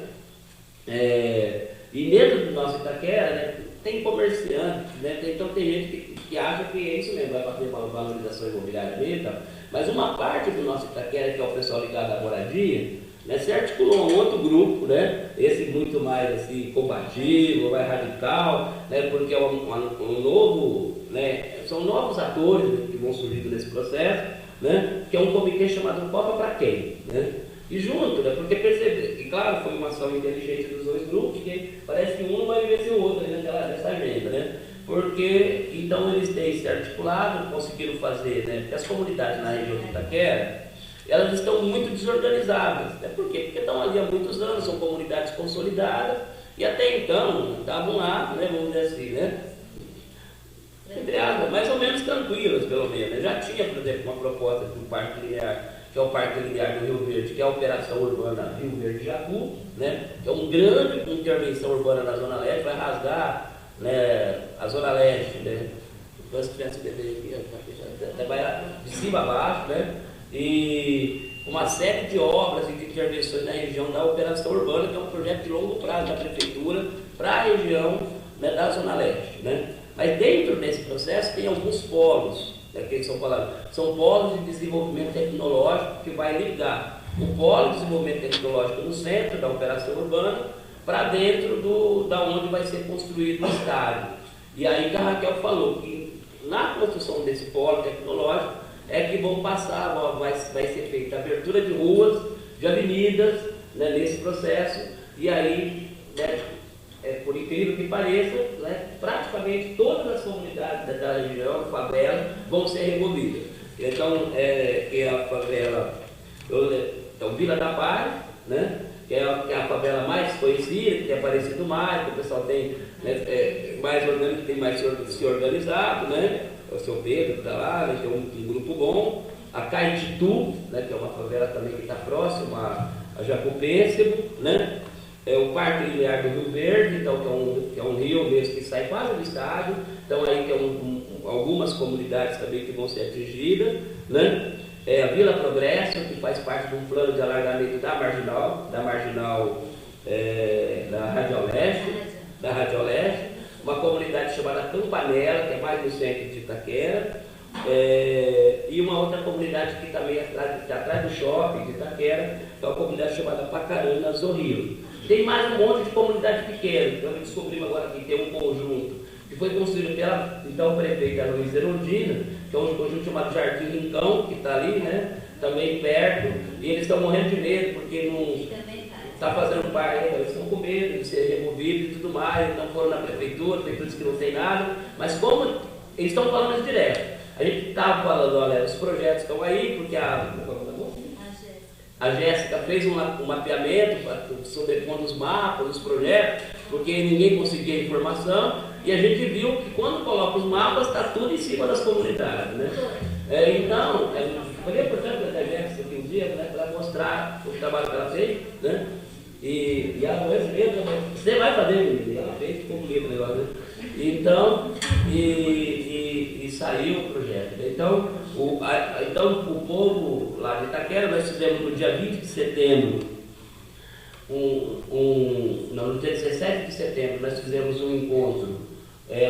E dentro do Nosso Itaquera, né, tem comerciantes, né? Então tem gente que acha que é isso mesmo, vai fazer uma valorização imobiliária mesmo, tá? Mas uma parte do Nosso Itaquera, que é o pessoal ligado à moradia, né, se articulou um outro grupo, né, esse muito mais assim, combativo, mais radical, né, porque é um novo, né, são novos atores, né, que vão surgindo nesse processo, né, que é um comitê chamado Copa para Quem, né? E junto, né, porque perceber, e claro, foi uma ação inteligente dos 2 grupos, que parece que um não vai viver sem o outro nessa agenda, né? Porque, então, eles têm se articulado, conseguiram fazer, né? Porque as comunidades na região de Itaquera, elas estão muito desorganizadas, né? Por quê? Porque estão ali há muitos anos, são comunidades consolidadas, e até então, estavam lá, né, vamos dizer assim, né? Entre aspas, mais ou menos tranquilas, pelo menos. Já tinha, por exemplo, uma proposta do Parque Linear, que é o Parque Linear do Rio Verde, que é a Operação Urbana Rio Verde Jacu, né, que é uma grande intervenção urbana na Zona Leste, vai rasgar, né, a Zona Leste, né, de cima a baixo, né, e uma série de obras e de intervenções na região da Operação Urbana, que é um projeto de longo prazo da Prefeitura para a região, né, da Zona Leste, né. Mas dentro desse processo tem alguns polos, que são polos de desenvolvimento tecnológico, que vai ligar o polo de desenvolvimento tecnológico no centro da operação urbana para dentro da onde vai ser construído o estádio. E aí que a Raquel falou que na construção desse polo tecnológico é que vão passar, vai ser feita a abertura de ruas, de avenidas, né, nesse processo, e aí, né, por incrível que pareça, né, praticamente todas as comunidades da região, favela, vão ser removidas. Então, é a favela, então, Vila da Paz, né, que é a favela mais conhecida, que tem aparecido mais, que o pessoal tem, né, tem mais se organizado, né, o seu Pedro está lá, né, tem um grupo bom. A Caetitu, né, que é uma favela também que está próxima a Jacopêssego, né. é o Parque Linear do Rio Verde, então, que é um rio mesmo que sai quase do estádio, então aí tem algumas comunidades também que vão ser atingidas, né? A Vila Progresso, que faz parte de um plano de alargamento da Marginal da Radial Leste, uma comunidade chamada Campanella, que é mais no centro de Itaquera, e uma outra comunidade que também está atrás do shopping de Itaquera, que é uma comunidade chamada Pacarana Zorrilo. Tem mais um monte de comunidade pequena, então descobrimos agora que tem um conjunto que foi construído pela então prefeita Luiz Erundina, que é um conjunto chamado Jardim Rincão, que está ali, né, também perto, e eles estão morrendo de medo, porque não está fazendo parte, eles estão com medo de ser removidos e tudo mais, então foram na prefeitura disse que não tem nada, mas como eles estão falando isso direto, a gente estava falando, olha, os projetos estão aí, porque a Jéssica fez um mapeamento sobre os mapas, os projetos, porque ninguém conseguia informação, e a gente viu que quando coloca os mapas, está tudo em cima das comunidades, né? Então, foi importante a Jéssica aqui um dia, né, para mostrar o trabalho que ela fez, né? E ela mesmo, você vai fazer, menina, ela fez, ficou bonito o negócio, né? Então, e saiu o projeto. Então, o povo lá de Itaquera, nós fizemos no dia 20 de setembro, no dia 17 de setembro, nós fizemos um encontro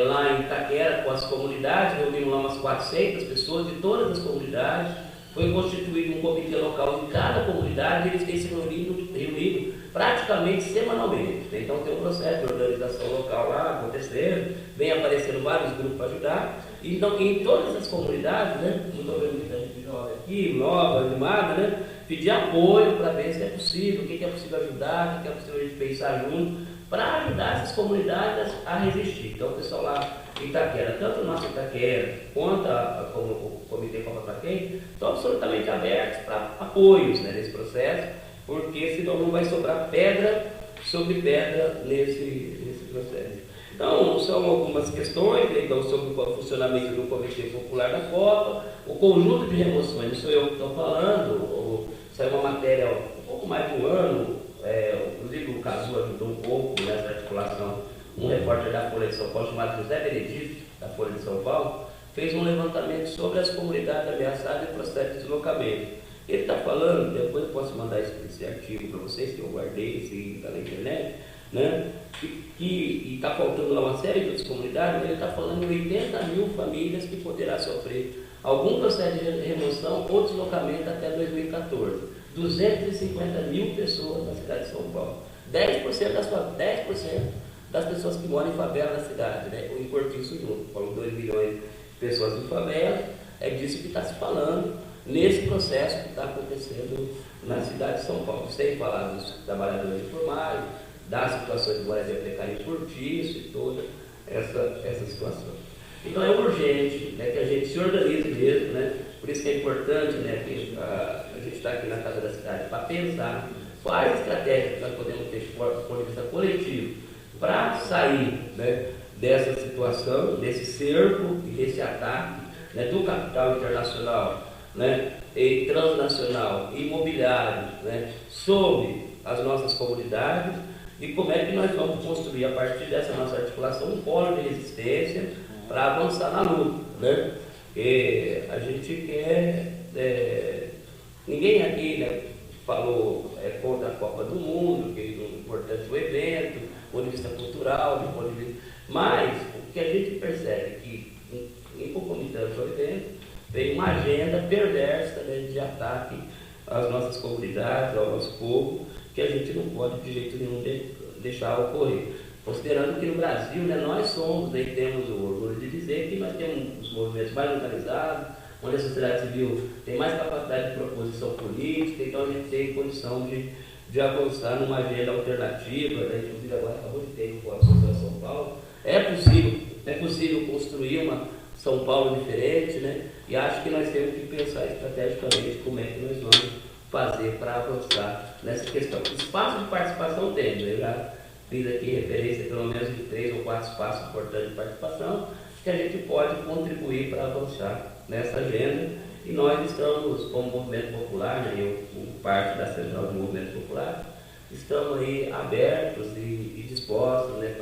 lá em Itaquera com as comunidades, reunimos lá umas 400 pessoas de todas as comunidades, foi constituído um comitê local de cada comunidade, e eles têm se reunido praticamente semanalmente. Então tem um processo de organização local lá acontecendo, vem aparecendo vários grupos para ajudar. Então em todas as comunidades, né, não estou vendo muita gente jovem aqui, nova, animada, né, pedir apoio para ver se é possível, o que é possível ajudar, o que é possível a gente pensar junto, para ajudar essas comunidades a resistir. Então o pessoal lá em Itaquera, tanto o nosso Itaquera quanto o Comitê Copa Taquém, estão absolutamente abertos para apoios, né, nesse processo, porque senão não vai sobrar pedra sobre pedra nesse processo. Então, são algumas questões, então, sobre o funcionamento do Comitê Popular da Copa, o conjunto de remoções, não sou eu que estou falando, saiu uma matéria há um pouco mais de um ano, inclusive o Cazu ajudou um pouco nessa articulação, um repórter da Folha de São Paulo, chamado José Benedito, da Folha de São Paulo, fez um levantamento sobre as comunidades ameaçadas e processo de deslocamento. Ele está falando, depois eu posso mandar esse artigo para vocês, que eu guardei, esse está na internet, né? E está faltando lá uma série de outras comunidades, mas ele está falando de 80 mil famílias que poderá sofrer algum processo de remoção ou deslocamento até 2014. 250 mil pessoas na cidade de São Paulo. 10% das pessoas que moram em favela na cidade, né? O Cortiço junto, falou 2 milhões de pessoas em favela, é disso que está se falando nesse processo que está acontecendo na cidade de São Paulo. Sem falar dos trabalhadores informais, das situações de moradia precária em Cortiço e toda essa situação. Então é urgente, né, que a gente se organize mesmo, né? Por isso que é importante, né, que a gente está aqui na Casa da Cidade para pensar quais estratégias nós podemos ter do ponto de vista coletivo para sair, né, dessa situação, desse cerco e desse ataque, né, do capital internacional, né, e transnacional, imobiliário, né, sobre as nossas comunidades, e como é que nós vamos construir, a partir dessa nossa articulação, um polo de resistência para avançar na luta, né? E a gente quer, ninguém aqui, né, falou contra a Copa do Mundo, que é importante o evento, do ponto de vista cultural, do ponto de vista... Mas o que a gente percebe é que, em concomitância ao evento, vem uma agenda perversa, né, de ataque às nossas comunidades, ao nosso povo, que a gente não pode de jeito nenhum deixar ocorrer. Considerando que no Brasil, né, nós somos, né, temos o orgulho de dizer que nós temos os movimentos mais organizados, onde a sociedade civil tem mais capacidade de proposição política, então a gente tem condição de avançar numa agenda alternativa, né, inclusive agora acabou de ter com a Associação São Paulo. É possível construir uma São Paulo diferente, né, e acho que nós temos que pensar estrategicamente como é que nós vamos fazer para avançar nessa questão. Espaço de participação tem, né? Eu já fiz aqui referência pelo menos de 3 ou 4 espaços importantes de participação que a gente pode contribuir para avançar nessa agenda, e nós estamos, como Movimento Popular, né, eu como parte da Central do Movimento Popular, estamos aí abertos e dispostos, né,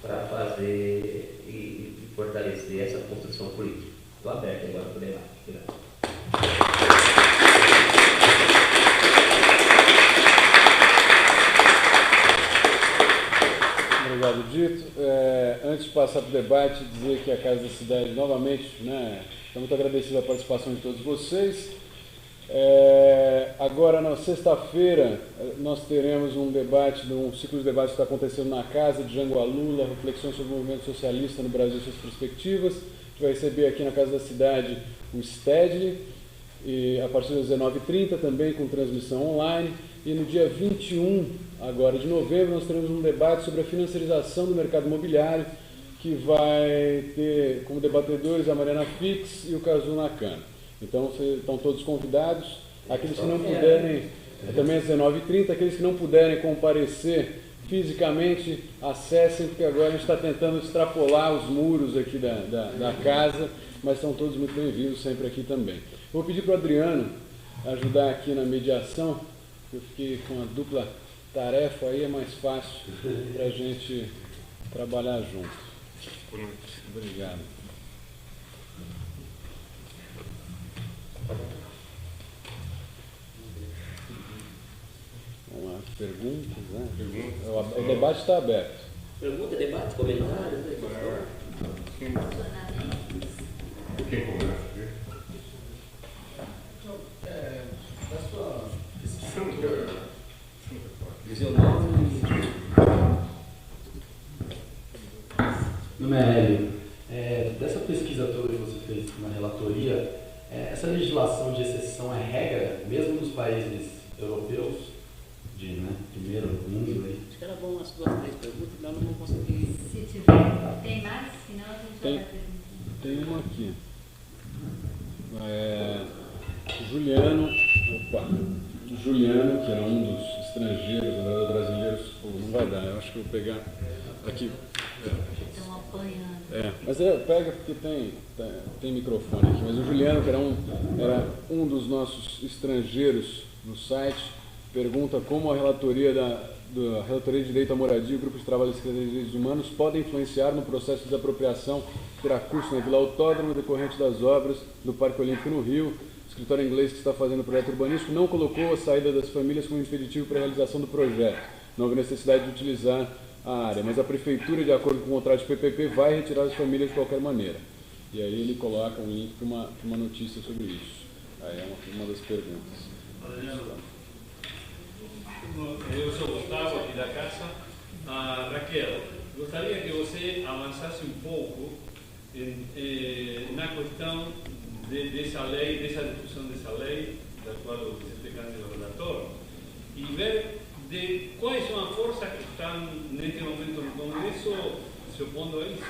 para fazer e fortalecer essa construção política. Estou aberto agora para o debate. Obrigado, Dito. Antes de passar para o debate, dizer que a Casa da Cidade, novamente, né, estou muito agradecido a participação de todos vocês. Agora, na sexta-feira, nós teremos um debate, um ciclo de debates que está acontecendo na Casa de Jango Alula, reflexões sobre o movimento socialista no Brasil e suas perspectivas. A gente vai receber aqui na Casa da Cidade o Stedley, e a partir das 19h30 também com transmissão online. E no dia 21 agora de novembro nós teremos um debate sobre a financiarização do mercado imobiliário, que vai ter como debatedores a Mariana Fix e o Kazu Nakano. Então estão todos convidados. Aqueles que não puderem, também às 19h30, aqueles que não puderem comparecer fisicamente, acessem, porque agora a gente está tentando extrapolar os muros aqui da casa, mas estão todos muito bem-vindos sempre aqui também. Vou pedir para o Adriano ajudar aqui na mediação. Eu fiquei com uma dupla tarefa, aí é mais fácil para a gente trabalhar junto. Obrigado. Vamos lá, perguntas, né? O debate está aberto. Pergunta, debate, comentários? Quem começa? Seu nome? Meu nome é Hélio. Dessa pesquisa toda que você fez na relatoria, essa legislação de exceção é regra, mesmo nos países europeus, primeiro mundo aí? Acho que era bom as 2, 3 perguntas, senão não vou conseguir. Se tiver, tem mais? Senão a gente vai perguntar. Tem uma aqui. Juliano, que era um dos estrangeiros, brasileiros, não vai dar, eu acho que eu vou pegar aqui. Estão apanhando. Mas pega porque tem microfone aqui. Mas o Juliano, que era um dos nossos estrangeiros no site, pergunta como a relatoria Relatoria de Direito à Moradia e o Grupo de Trabalho da Secretaria de Direitos Humanos podem influenciar no processo de desapropriação que terá curso na Vila Autódromo decorrente das obras do Parque Olímpico no Rio. O escritório inglês que está fazendo o projeto urbanístico não colocou a saída das famílias como impeditivo para a realização do projeto. Não houve necessidade de utilizar a área, mas a Prefeitura, de acordo com o contrato de PPP, vai retirar as famílias de qualquer maneira. E aí ele coloca um link para uma notícia sobre isso. Aí é uma das perguntas. Eu sou Gustavo, aqui da casa. Raquel, gostaria que você avançasse um pouco na questão dessa lei, dessa discussão dessa lei, da qual você está sendo relator, e ver de quais são as forças que estão neste momento no Congresso se opondo a isso.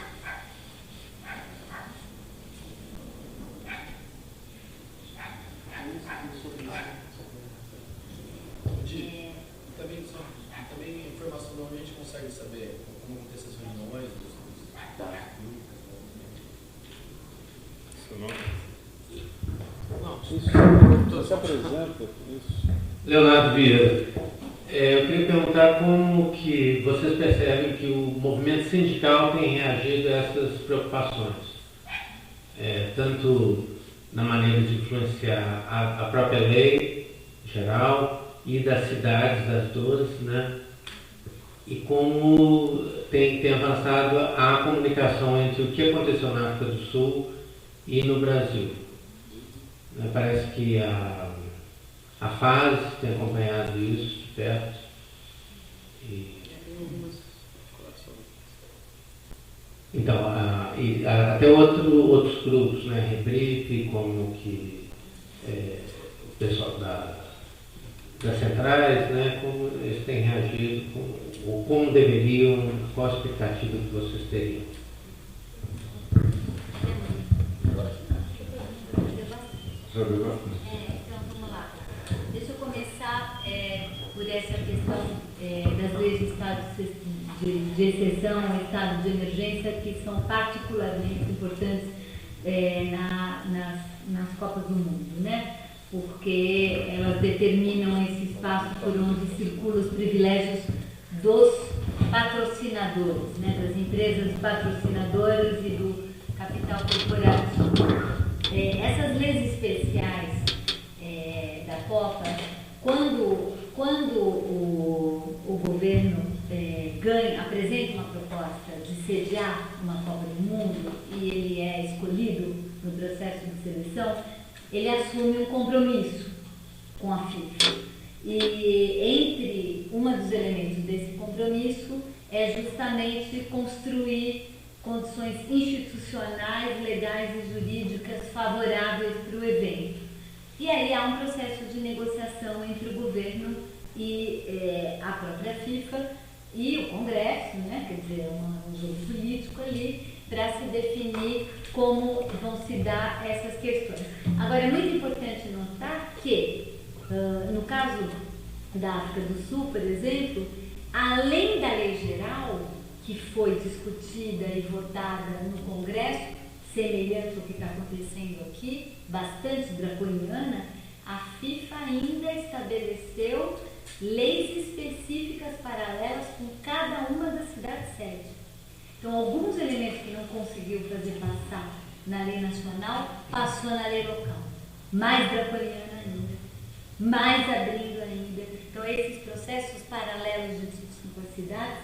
Também informação normalmente a gente consegue saber como acontecer essas reuniões. Seu nome? Isso, se apresenta. Isso. Leonardo Vieira. Eu queria perguntar como que vocês percebem que o movimento sindical tem reagido a essas preocupações, tanto na maneira de influenciar a própria lei geral e das cidades, das duas, né? E como tem avançado a comunicação entre o que aconteceu na África do Sul e no Brasil. Parece que a FAS tem acompanhado isso de perto. Então, até outros grupos, né, Rebrief, como que o pessoal das centrais, né, como eles têm reagido, ou como deveriam, qual a expectativa que vocês teriam? Então, vamos lá. Deixa eu começar por essa questão das leis de estado de exceção ao estado de emergência, que são particularmente importantes nas Copas do Mundo, né? porque elas determinam esse espaço por onde circulam os privilégios dos patrocinadores, né, das empresas patrocinadoras e do capital corporativo. Essas leis especiais da Copa, quando o governo apresenta uma proposta de sediar uma Copa do Mundo e ele é escolhido no processo de seleção, ele assume um compromisso com a FIFA. E um dos elementos desse compromisso é justamente construir condições institucionais, legais e jurídicas favoráveis para o evento. E aí há um processo de negociação entre o governo e a própria FIFA e o Congresso, né? Quer dizer, um jogo político ali, para se definir como vão se dar essas questões. Agora, é muito importante notar que, no caso da África do Sul, por exemplo, além da lei geral, que foi discutida e votada no Congresso, semelhante ao que está acontecendo aqui, bastante draconiana, a FIFA ainda estabeleceu leis específicas paralelas com cada uma das cidades-sede. Então, alguns elementos que não conseguiu fazer passar na lei nacional, passou na lei local. Mais draconiana ainda, mais abrindo ainda. Então, esses processos paralelos de discussão com as cidades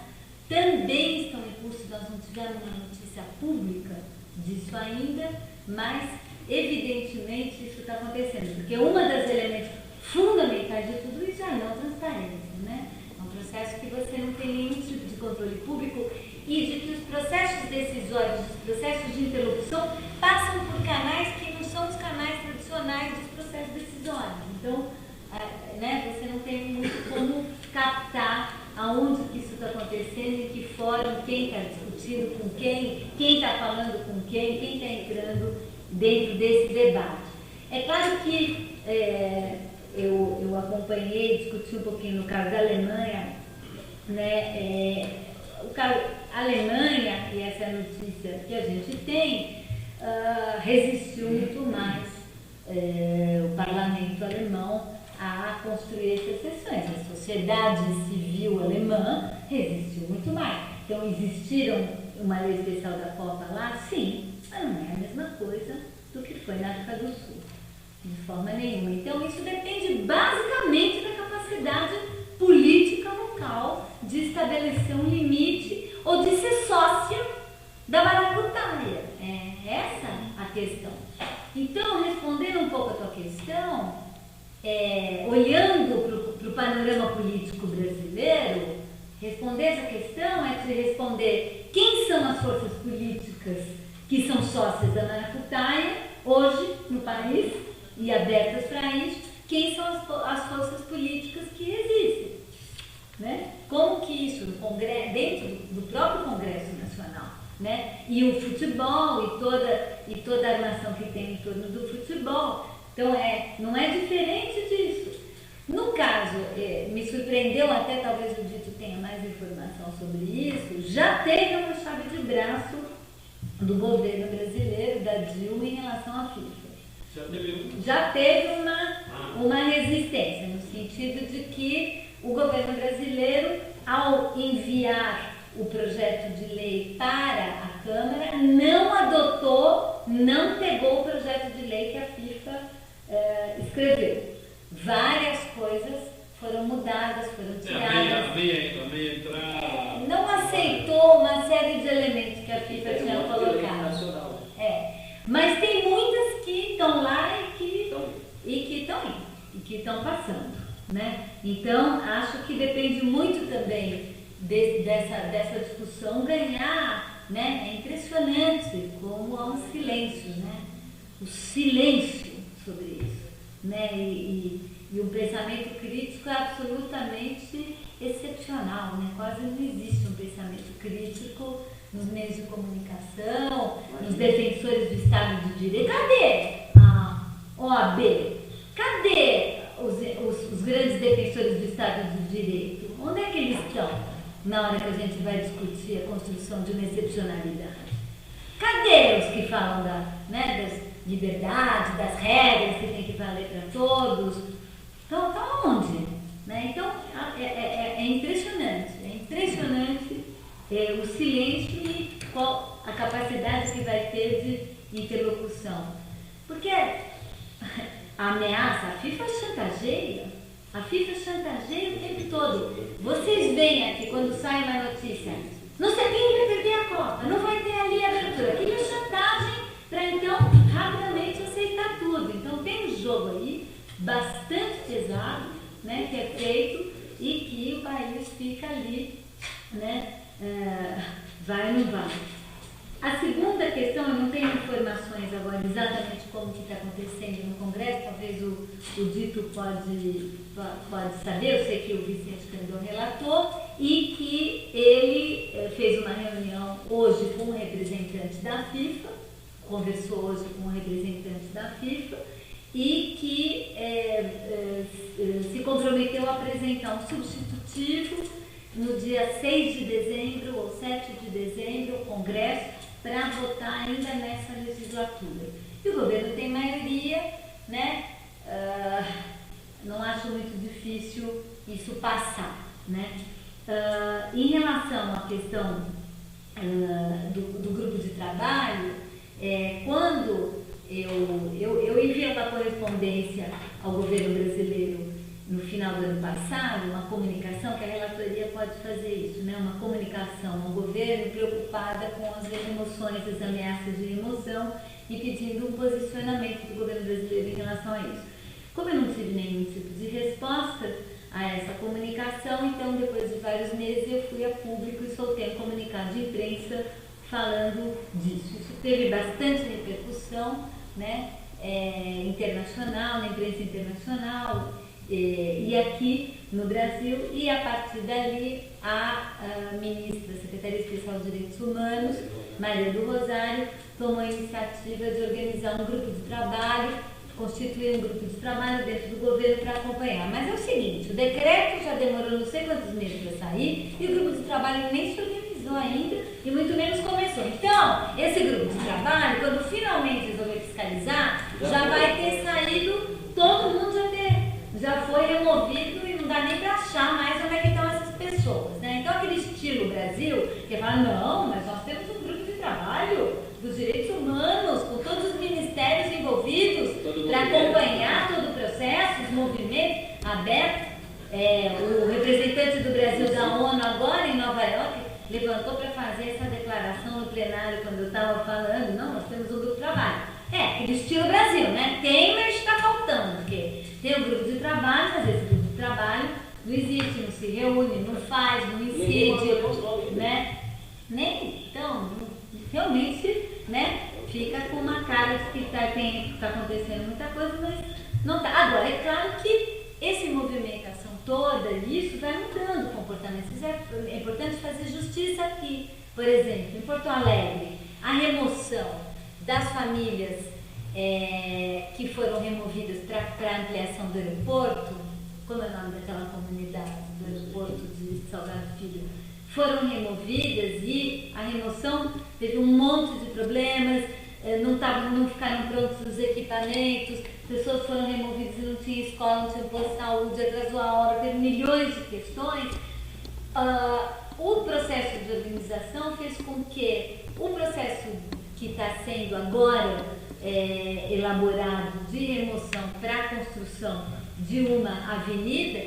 também estão em curso. Nós não tivemos uma notícia pública disso ainda, mas evidentemente isso está acontecendo, porque um dos elementos fundamentais de tudo isso é a não transparência, né? É um processo que você não tem nenhum tipo de controle público e de que os processos decisórios, os processos de interlocução passam por canais que não são os canais tradicionais dos processos decisórios. Então, né, você não tem muito como captar aonde que isso está acontecendo, em que fórum, quem está discutindo com quem está falando com quem está entrando dentro desse debate. É claro que eu acompanhei, discuti um pouquinho no caso da Alemanha, né, o caso Alemanha, e essa é a notícia que a gente tem, resistiu muito mais o parlamento alemão a construir essas sessões. A sociedade civil alemã resistiu muito mais. Então, existiram uma lei especial da Copa lá? Sim, mas não é a mesma coisa do que foi na África do Sul, de forma nenhuma. Então, isso depende basicamente da capacidade política local de estabelecer um limite ou de ser sócia da maracutaia. É essa a questão. Então, respondendo um pouco a tua questão, olhando para o panorama político brasileiro, responder essa questão é te responder quem são as forças políticas que são sócias da maracutaia hoje no país e abertas para isso, quem são as forças políticas que existem, né? Como que isso no Congresso, dentro do próprio Congresso Nacional, né? E o futebol e toda a armação que tem em torno do futebol. Então, não é diferente disso. No caso, me surpreendeu, até talvez o Dito tenha mais informação sobre isso, já teve uma chave de braço do governo brasileiro, da Dilma, em relação à FIFA. Já teve uma resistência, no sentido de que o governo brasileiro, ao enviar o projeto de lei para a Câmara, não adotou, não pegou o projeto de lei que a FIFA escreveu. Várias coisas foram mudadas, foram tiradas. Não aceitou uma série de elementos que a FIFA tinha colocado. Mas tem muitas que estão lá e que estão indo, e que estão passando, né? Então, acho que depende muito também dessa discussão ganhar, né? É impressionante como há um silêncio, né? O silêncio sobre isso, né? E um pensamento crítico é absolutamente excepcional, né? Quase não existe um pensamento crítico nos meios de comunicação, nos defensores do Estado de Direito. Cadê a OAB? Cadê os grandes defensores do Estado de Direito? Onde é que eles estão na hora que a gente vai discutir a construção de uma excepcionalidade? Cadê os que falam liberdade, das regras que tem que valer para todos. Então, tá onde? Né? Então, é impressionante o silêncio e qual a capacidade que vai ter de interlocução. Porque a ameaça, a FIFA chantageia o tempo todo. Vocês veem aqui, quando sai uma notícia, não sei quem vai perder a Copa, não vai ter ali a abertura. Aquilo é chantagem para então rapidamente aceitar tudo. Então tem um jogo aí bastante pesado, né, que é feito e que o país fica ali, né, vai ou não vai. A segunda questão, eu não tenho informações agora exatamente como que está acontecendo no Congresso, talvez o Dito pode saber, eu sei que o Vicente Candor relatou, e que ele fez uma reunião hoje com um representante da FIFA, conversou hoje com um representante da FIFA, e que se comprometeu a apresentar um substitutivo no dia 6 de dezembro ou 7 de dezembro, o Congresso, para votar ainda nessa legislatura. E o governo tem maioria, né? Não acho muito difícil isso passar, né? Em relação à questão do grupo de trabalho, quando eu enviei uma correspondência ao governo brasileiro no final do ano passado, uma comunicação, que a relatoria pode fazer isso, né? Uma comunicação ao governo preocupada com as remoções, as ameaças de remoção e pedindo um posicionamento do governo brasileiro em relação a isso. Como eu não tive nenhum tipo de resposta a essa comunicação, então depois de vários meses eu fui a público e soltei um comunicado de imprensa falando disso. Isso teve bastante repercussão, né? Internacional, na imprensa internacional, e aqui no Brasil, e a partir dali a ministra da Secretaria Especial de Direitos Humanos, Maria do Rosário, tomou a iniciativa de organizar um grupo de trabalho, constituir um grupo de trabalho dentro do governo para acompanhar. Mas é o seguinte, o decreto já demorou não sei quantos meses para sair e o grupo de trabalho nem se organizou ainda e muito menos começou. Então, esse grupo de trabalho, quando finalmente resolver fiscalizar, já vai ter saído, todo mundo já foi removido e não dá nem para achar mais onde é que estão essas pessoas, né? Então, aquele estilo Brasil, que fala, não, mas nós temos um grupo de trabalho dos direitos humanos, com todos os ministérios envolvidos, para acompanhar todo o processo, os movimentos abertos. O representante do Brasil da ONU agora em Nova York levantou para fazer essa declaração no plenário quando eu estava falando, não, nós temos um grupo de trabalho. Aquele estilo Brasil, né? Tem, mas está faltando, porque tem um grupo de trabalho, mas esse grupo de trabalho não existe, não se reúne, não faz, não incide, né? Então, realmente, né? Fica com uma cara de que está acontecendo muita coisa, mas não está. Agora, é claro que essa movimentação toda, isso vai mudando o comportamento. Isso é importante fazer justiça aqui. Por exemplo, em Porto Alegre, a remoção das famílias que foram removidas para a ampliação do aeroporto, como é o nome daquela comunidade do aeroporto de Salgado Filho, foram removidas e a remoção teve um monte de problemas, não ficaram prontos os equipamentos, pessoas foram removidas e não tinha escola, não tinha posto de saúde, atrasou a hora, teve milhões de questões. O processo de organização fez com que o processo que está sendo agora elaborado de remoção para a construção de uma avenida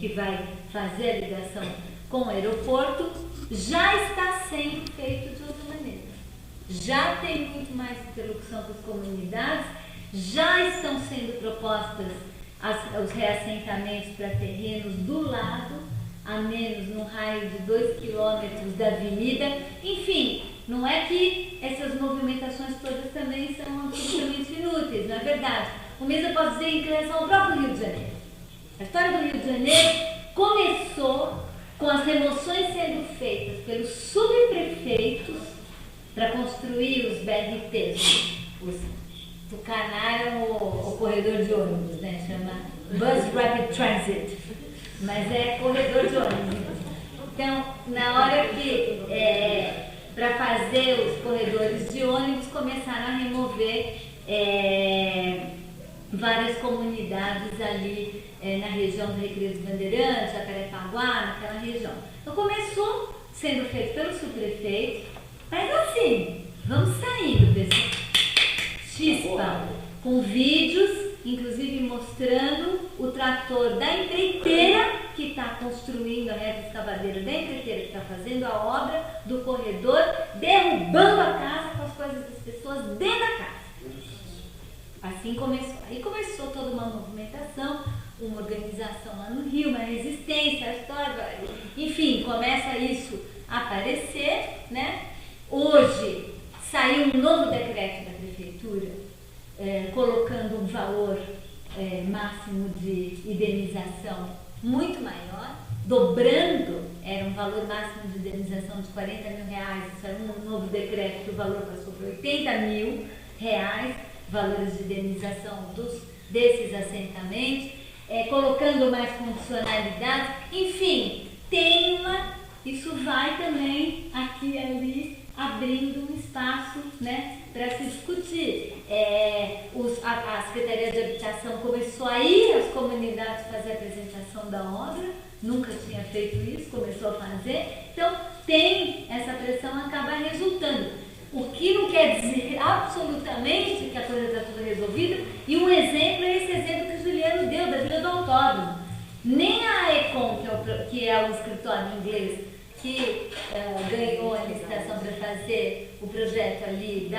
que vai fazer a ligação com o aeroporto, já está sendo feito de outra maneira. Já tem muito mais interlocução com as comunidades, já estão sendo propostas os reassentamentos para terrenos do lado, a menos num raio de 2 quilômetros da avenida. Enfim, não é que essas movimentações todas também são absolutamente inúteis, não é verdade? O mesmo eu posso dizer em relação ao próprio Rio de Janeiro. A história do Rio de Janeiro começou com as remoções sendo feitas pelos subprefeitos para construir os BRTs. Tucanaram o corredor de ônibus, né? Chama Bus Rapid Transit, mas é corredor de ônibus. Então, na hora que para fazer os corredores de ônibus, começaram a remover várias comunidades ali na região do Recreio dos Bandeirantes, Jacarepaguá, naquela região. Então começou sendo feito pelo subprefeito, mas assim, vamos saindo desse chispa com vídeos, inclusive mostrando o trator da empreiteira que está construindo a reta escavadeira, da empreiteira que está fazendo a obra do corredor, derrubando a casa com as coisas das pessoas dentro da casa. Assim começou. Aí começou toda uma movimentação, uma organização lá no Rio, uma resistência, a história, enfim, começa isso a aparecer, né? Hoje saiu um novo decreto da prefeitura colocando um valor máximo de indenização muito maior, dobrando, era um valor máximo de indenização de R$40 mil, saiu um novo decreto que o valor passou para R$80 mil, valores de indenização desses assentamentos, colocando mais condicionalidades, enfim, isso vai também aqui e ali abrindo um espaço, né, para se discutir. A Secretaria de Habitação começou a ir às comunidades fazer a apresentação da obra, nunca tinha feito isso, começou a fazer, então tem essa pressão, acaba resultando. O que não quer dizer absolutamente que a coisa está tudo resolvida, e um exemplo é esse exemplo que o Juliano deu, da Vila do Autódromo. Nem a Econ, que é o escritório inglês, que ganhou a licitação para fazer o projeto ali,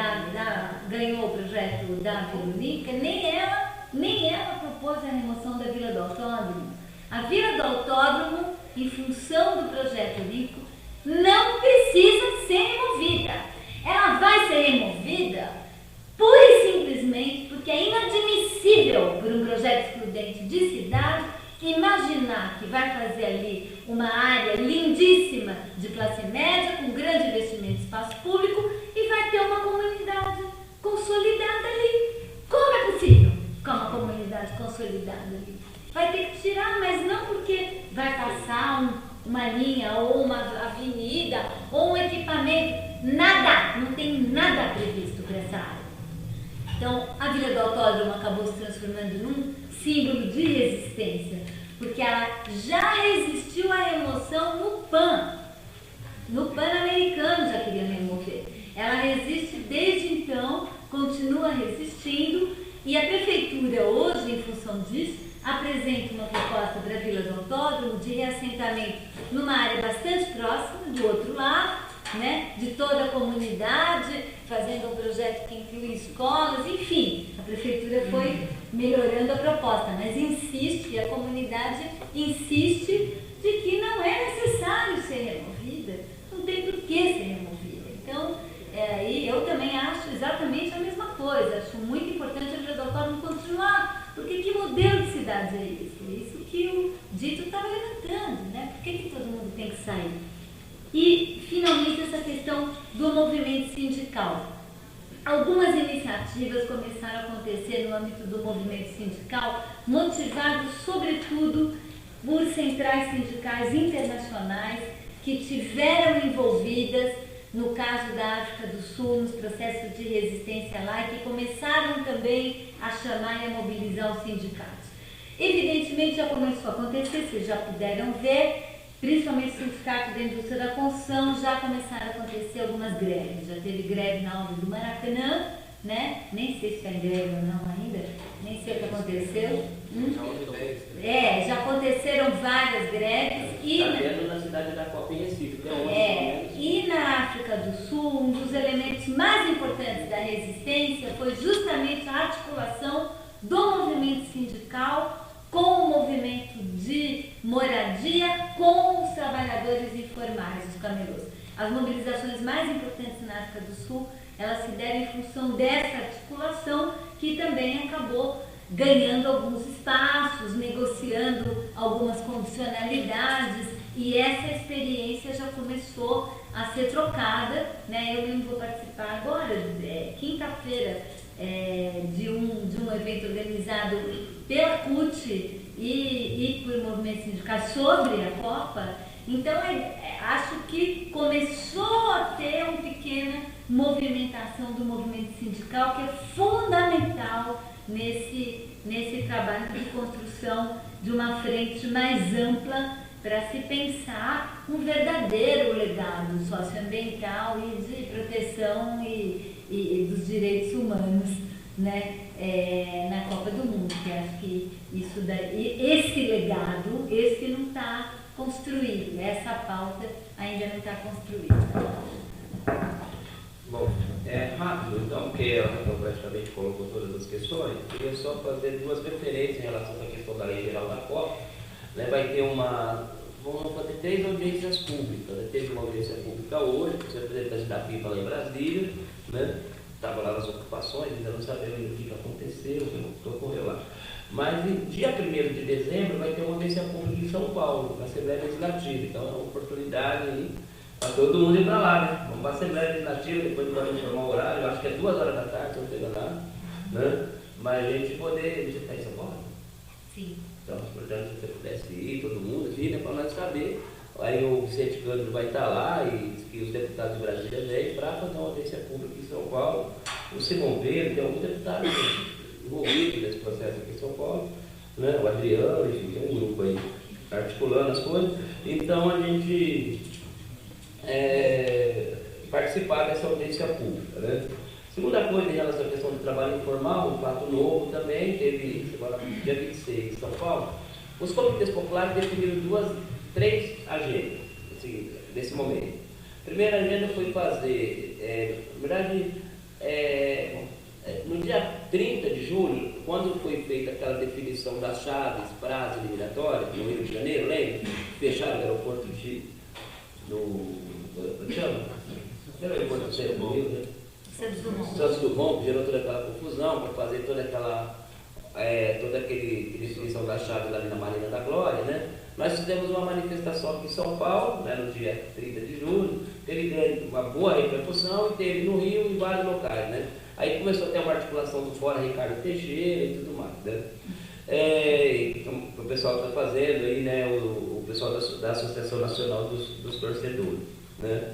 ganhou o projeto da Vila Olímpica, nem ela propôs a remoção da Vila do Autódromo. A Vila do Autódromo, em função do projeto olímpico, não precisa ser removida. Ela vai ser removida pura e simplesmente porque é inadmissível por um projeto excludente de cidade imaginar que vai fazer ali uma área lindíssima de classe média, com grande investimento em espaço público, e vai ter uma comunidade consolidada ali. Como é possível com uma comunidade consolidada ali? Vai ter que tirar, mas não porque vai passar uma linha ou uma avenida ou um equipamento. Nada, não tem nada previsto para essa área. Então, a Vila do Autódromo acabou se transformando num símbolo de resistência, porque ela já resistiu à remoção no PAN. No Pan-Americano já queriam remover. Ela resiste desde então, continua resistindo, e a prefeitura hoje, em função disso, apresenta uma proposta para a Vila do Autódromo de reassentamento numa área bastante próxima, do outro lado, né, de toda a comunidade, fazendo um projeto que inclui escolas, enfim, a prefeitura foi melhorando a proposta, mas insiste, e a comunidade insiste, de que não é necessário ser removida, não tem por que ser removida. Então, e eu também acho exatamente a mesma coisa, acho muito importante a Vila do Autódromo continuar, porque que modelo de cidade é esse? É isso que o Dito estava levantando, né? Por que todo mundo tem que sair? E, finalmente, essa questão do movimento sindical. Algumas iniciativas começaram a acontecer no âmbito do movimento sindical, motivados, sobretudo, por centrais sindicais internacionais que tiveram envolvidas, no caso da África do Sul, nos processos de resistência lá, e que começaram também a chamar e a mobilizar os sindicatos. Evidentemente, já começou a acontecer, vocês já puderam ver, principalmente o Sindicato da Indústria da Construção, já começaram a acontecer algumas greves. Já teve greve na obra do Maracanã, né? Nem sei se está em greve ou não ainda, nem sei o que aconteceu. Já aconteceram várias greves. Está vendo na cidade da Copa em Recife. E na África do Sul, um dos elementos mais importantes da resistência foi justamente a articulação do movimento sindical com o movimento de moradia, com os trabalhadores informais, os camelôs. As mobilizações mais importantes na África do Sul, elas se deram em função dessa articulação, que também acabou ganhando alguns espaços, negociando algumas condicionalidades, e essa experiência já começou a ser trocada, né? Eu mesmo vou participar agora, quinta-feira, de um evento organizado pela CUT e por movimento sindical sobre a Copa, Então, acho que começou a ter uma pequena movimentação do movimento sindical, que é fundamental nesse trabalho de construção de uma frente mais ampla para se pensar um verdadeiro legado socioambiental e de proteção e dos direitos humanos, né, na Copa do Mundo, que acho que isso daí, esse legado, esse não está construído, essa pauta ainda não está construída. Bom, rápido então, porque eu praticamente colocou todas as questões, eu queria só fazer duas referências em relação à questão da Lei Geral da Copa. Né, vai ter vamos fazer 3 audiências públicas. Né? Teve uma audiência pública hoje, com o representante da PIPA lá em Brasília, né? Estava lá nas ocupações, ainda não sabemos o que aconteceu, o que ocorreu lá. Mas no dia 1º de dezembro vai ter uma audiência pública em São Paulo, na Assembleia Legislativa. Então é uma oportunidade aí para todo mundo ir para lá, né? Vamos para a Assembleia Legislativa, depois vamos informar o horário, eu acho que é 2 horas da tarde, se eu não estou enganado, né? Mas a gente poder. Você está em São Paulo? Sim. Então, portanto, se você pudesse ir, todo mundo aqui, né, para nós saber. Aí o Vicente Cândido vai estar lá e os deputados de Brasília vêm para fazer uma audiência pública em São Paulo. O Simão Pedro, tem alguns deputados envolvidos nesse processo aqui em São Paulo, né? O Adriano, enfim, tem um grupo aí articulando as coisas. Então a gente participar dessa audiência pública. Né? Segunda coisa, em relação à questão do trabalho informal, um fato novo também, teve agora dia 26 em São Paulo, os comitês populares definiram 3 agendas nesse momento. A primeira agenda foi fazer, na verdade, no dia 30 de julho, quando foi feita aquela definição das chaves, prazo eliminatório, no Rio de Janeiro, lembra? Fecharam o aeroporto era o aeroporto do Centro do Rio, né? Santos Dumont, que gerou toda aquela confusão, para fazer toda aquela definição das chaves ali na Marina da Glória, né? Nós fizemos uma manifestação aqui em São Paulo, né, no dia 30 de julho, teve uma boa repercussão e teve no Rio em vários locais, né? Aí começou a ter uma articulação do Fora Ricardo Teixeira e tudo mais, né? Então, o pessoal está fazendo aí, né, o pessoal da Associação Nacional dos Torcedores, né?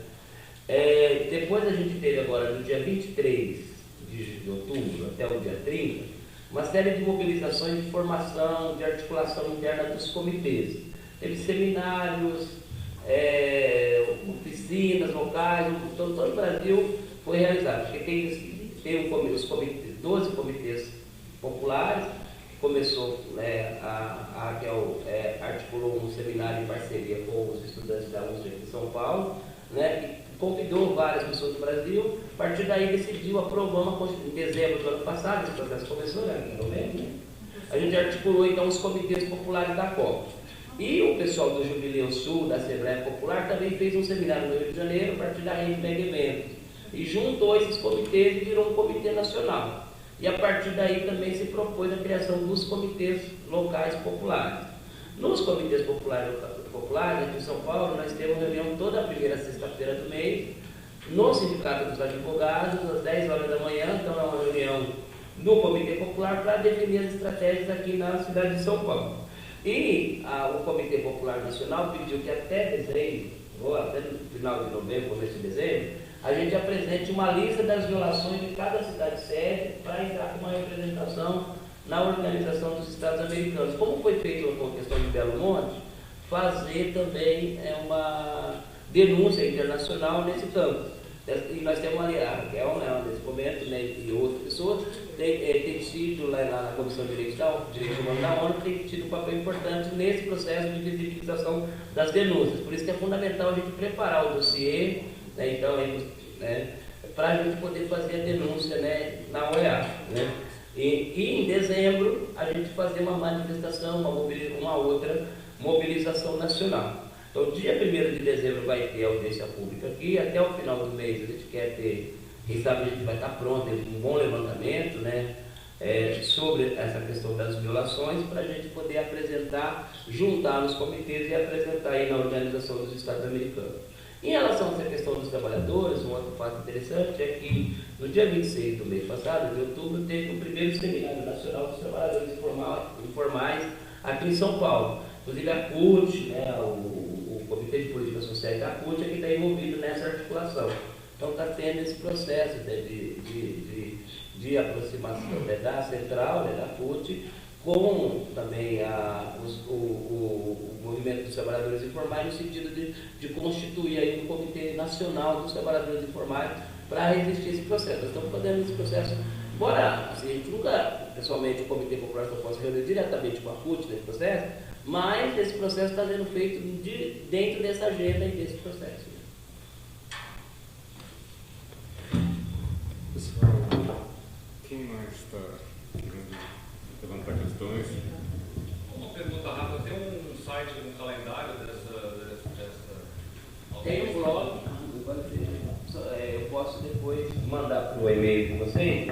Depois a gente teve agora, no dia 23 de outubro até o dia 30, uma série de mobilizações de formação, de articulação interna dos comitês. Teve seminários, oficinas locais, todo o Brasil foi realizado. Porque tem os 12 comitês populares, começou, né, a Raquel articulou um seminário em parceria com os estudantes da USP de São Paulo, né, e convidou várias pessoas do Brasil. A partir daí decidiu aprovar uma Constituição. Em dezembro do ano passado, esse processo começou, né, em novembro, a gente articulou então os comitês populares da Copa. E o pessoal do Jubileu Sul, da Assembleia Popular, também fez um seminário no Rio de Janeiro, a partir da Rede Mega Eventos. E juntou esses comitês e virou um comitê nacional. E a partir daí também se propôs a criação dos comitês locais populares. Nos comitês populares aqui em São Paulo, nós temos reunião toda a primeira sexta-feira do mês, no Sindicato dos Advogados, às 10 horas da manhã. Então é uma reunião do Comitê Popular para definir as estratégias aqui na cidade de São Paulo. E o Comitê Popular Nacional pediu que até dezembro, ou até no final de novembro, começo de dezembro, a gente apresente uma lista das violações de cada cidade-sede para entrar com uma representação na Organização dos Estados Americanos. Como foi feito com a questão de Belo Monte, fazer também uma denúncia internacional nesse campo. E nós temos ali a Raquel, né, nesse momento, né, e outras pessoas, tem tido lá na Comissão de Direitos Humanos da ONU, tem tido um papel importante nesse processo de visibilização das denúncias. Por isso que é fundamental a gente preparar o dossiê, né, então, né, para a gente poder fazer a denúncia, né, na OEA. Né? E em dezembro a gente fazer uma manifestação, uma outra mobilização nacional. Então, dia 1º de dezembro vai ter audiência pública aqui, até o final do mês a gente quer ter, quem sabe a gente vai estar pronto, um bom levantamento, né, sobre essa questão das violações, para a gente poder apresentar, juntar nos comitês e apresentar aí na Organização dos Estados Americanos. Em relação a essa questão dos trabalhadores, um outro fato interessante é que no dia 26 do mês passado, de outubro, teve o primeiro Seminário Nacional dos Trabalhadores Informais aqui em São Paulo. Inclusive a CUT, né, o Comitê de processo da CUT é que está envolvido nessa articulação. Então está tendo esse processo, né, de aproximação, né, da central, né, da CUT, com também o movimento dos trabalhadores informais, no sentido de constituir aí um comitê nacional dos trabalhadores informais para resistir a esse processo. Nós estamos fazendo esse processo, embora assim, a gente nunca, pessoalmente, o Comitê Popular não possa reunir diretamente com a CUT nesse processo, mas esse processo está sendo feito dentro dessa agenda e desse processo. Pessoal, quem mais está querendo levantar questões? Uma pergunta rápida, tem um site, um calendário dessa... Tem um blog, eu posso depois mandar para o e-mail para vocês,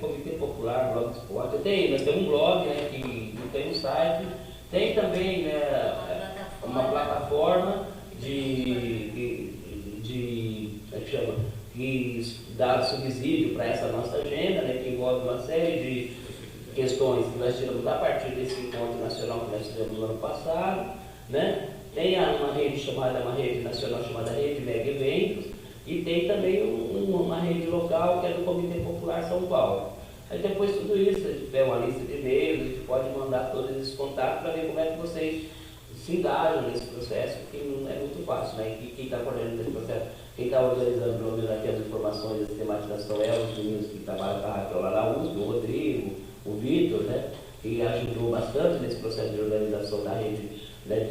Comitê Popular, Blogspot. Nós temos um blog, né, que tem um site, tem também, né, uma plataforma que dá subsídio para essa nossa agenda, né, que envolve uma série de questões que nós tiramos a partir desse encontro nacional que nós tivemos no ano passado, né? Tem uma rede nacional chamada Rede Mega Eventos, e tem também uma rede local que é do Comitê Popular São Paulo. Aí depois de tudo isso, se tiver uma lista de e-mails, a gente pode mandar todos esses contatos para ver como é que vocês se engajam nesse processo, que não é muito fácil, né? E quem está coordenando esse processo, quem está organizando pelo menos aqui as informações da sistematização é os meninos que trabalham com a Raquel lá na USP, o Rodrigo, o Vitor, né? Que ajudou bastante nesse processo de organização da rede, né,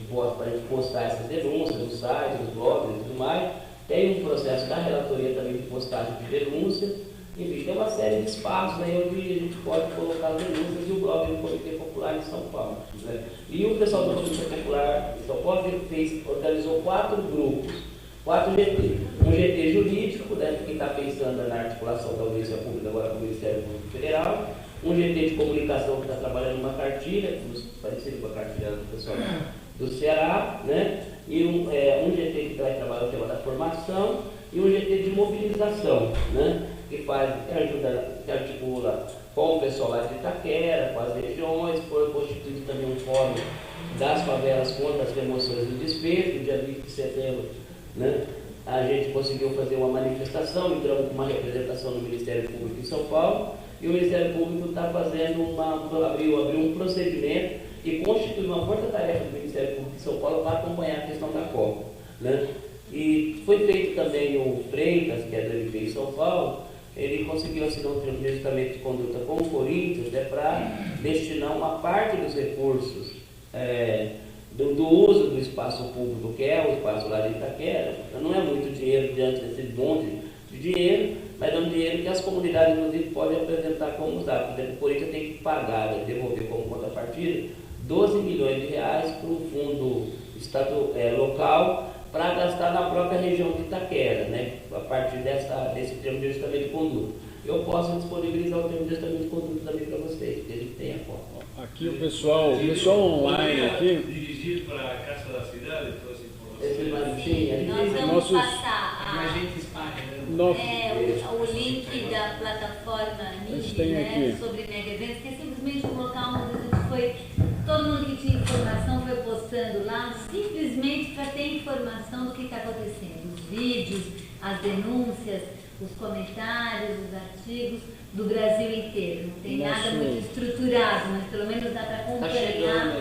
para a gente postar essas denúncias nos sites, nos blogs e tudo mais. Tem um processo da relatoria também de postagem de denúncia. Enfim, tem uma série de espaços aí onde a gente pode colocar as denúncias, e o blog do Comitê Popular de São Paulo. Né? E o pessoal do Comitê Popular de São Paulo organizou 4 grupos, 4 GT. Um GT jurídico, né, que está pensando na articulação da audiência pública agora com o Ministério Público Federal. Um GT de comunicação que está trabalhando uma cartilha, parecido com a cartilha do pessoal do Ceará, né? E um GT que vai trabalhar o tema da formação, e um GT de mobilização, né? Que articula com o pessoal lá de Itaquera, com as regiões. Foi constituído também um fórum das favelas contra as remoções do despejo, dia 20 de setembro, né? A gente conseguiu fazer uma manifestação, entramos com uma representação no Ministério Público em São Paulo, e o Ministério Público está fazendo abriu um procedimento e constituiu uma força-tarefa do Ministério Público em São Paulo para acompanhar a questão da Copa, né? E foi feito também o Freitas, que é do MP em São Paulo, ele conseguiu assinar um termo de ajustamento de conduta com o Corinthians, né, para destinar uma parte dos recursos do uso do espaço público, que é o espaço lá de Itaquera. Não é muito dinheiro diante desse monte de dinheiro, mas é um dinheiro que as comunidades, inclusive, podem apresentar como usar. Por exemplo, o Corinthians tem que pagar, né, devolver como contrapartida, 12 milhões de reais para o fundo local, para gastar na própria região de Itaquera, né, a partir desse termo de ajustamento de conduta. Eu posso disponibilizar o termo de ajustamento de conduta também para vocês, porque a gente tem a foto. Aqui o pessoal online aqui. Dirigido para a Casa da Cidade, todas as Nós informações. vamos passar o link da plataforma NID, né, sobre Mega Eventos, que é simplesmente um local onde a gente todo mundo que tinha informação foi postando lá, simplesmente para ter informação do que está acontecendo. Os vídeos, as denúncias, os comentários, os artigos do Brasil inteiro. Não tem nada muito estruturado, mas pelo menos dá para acompanhar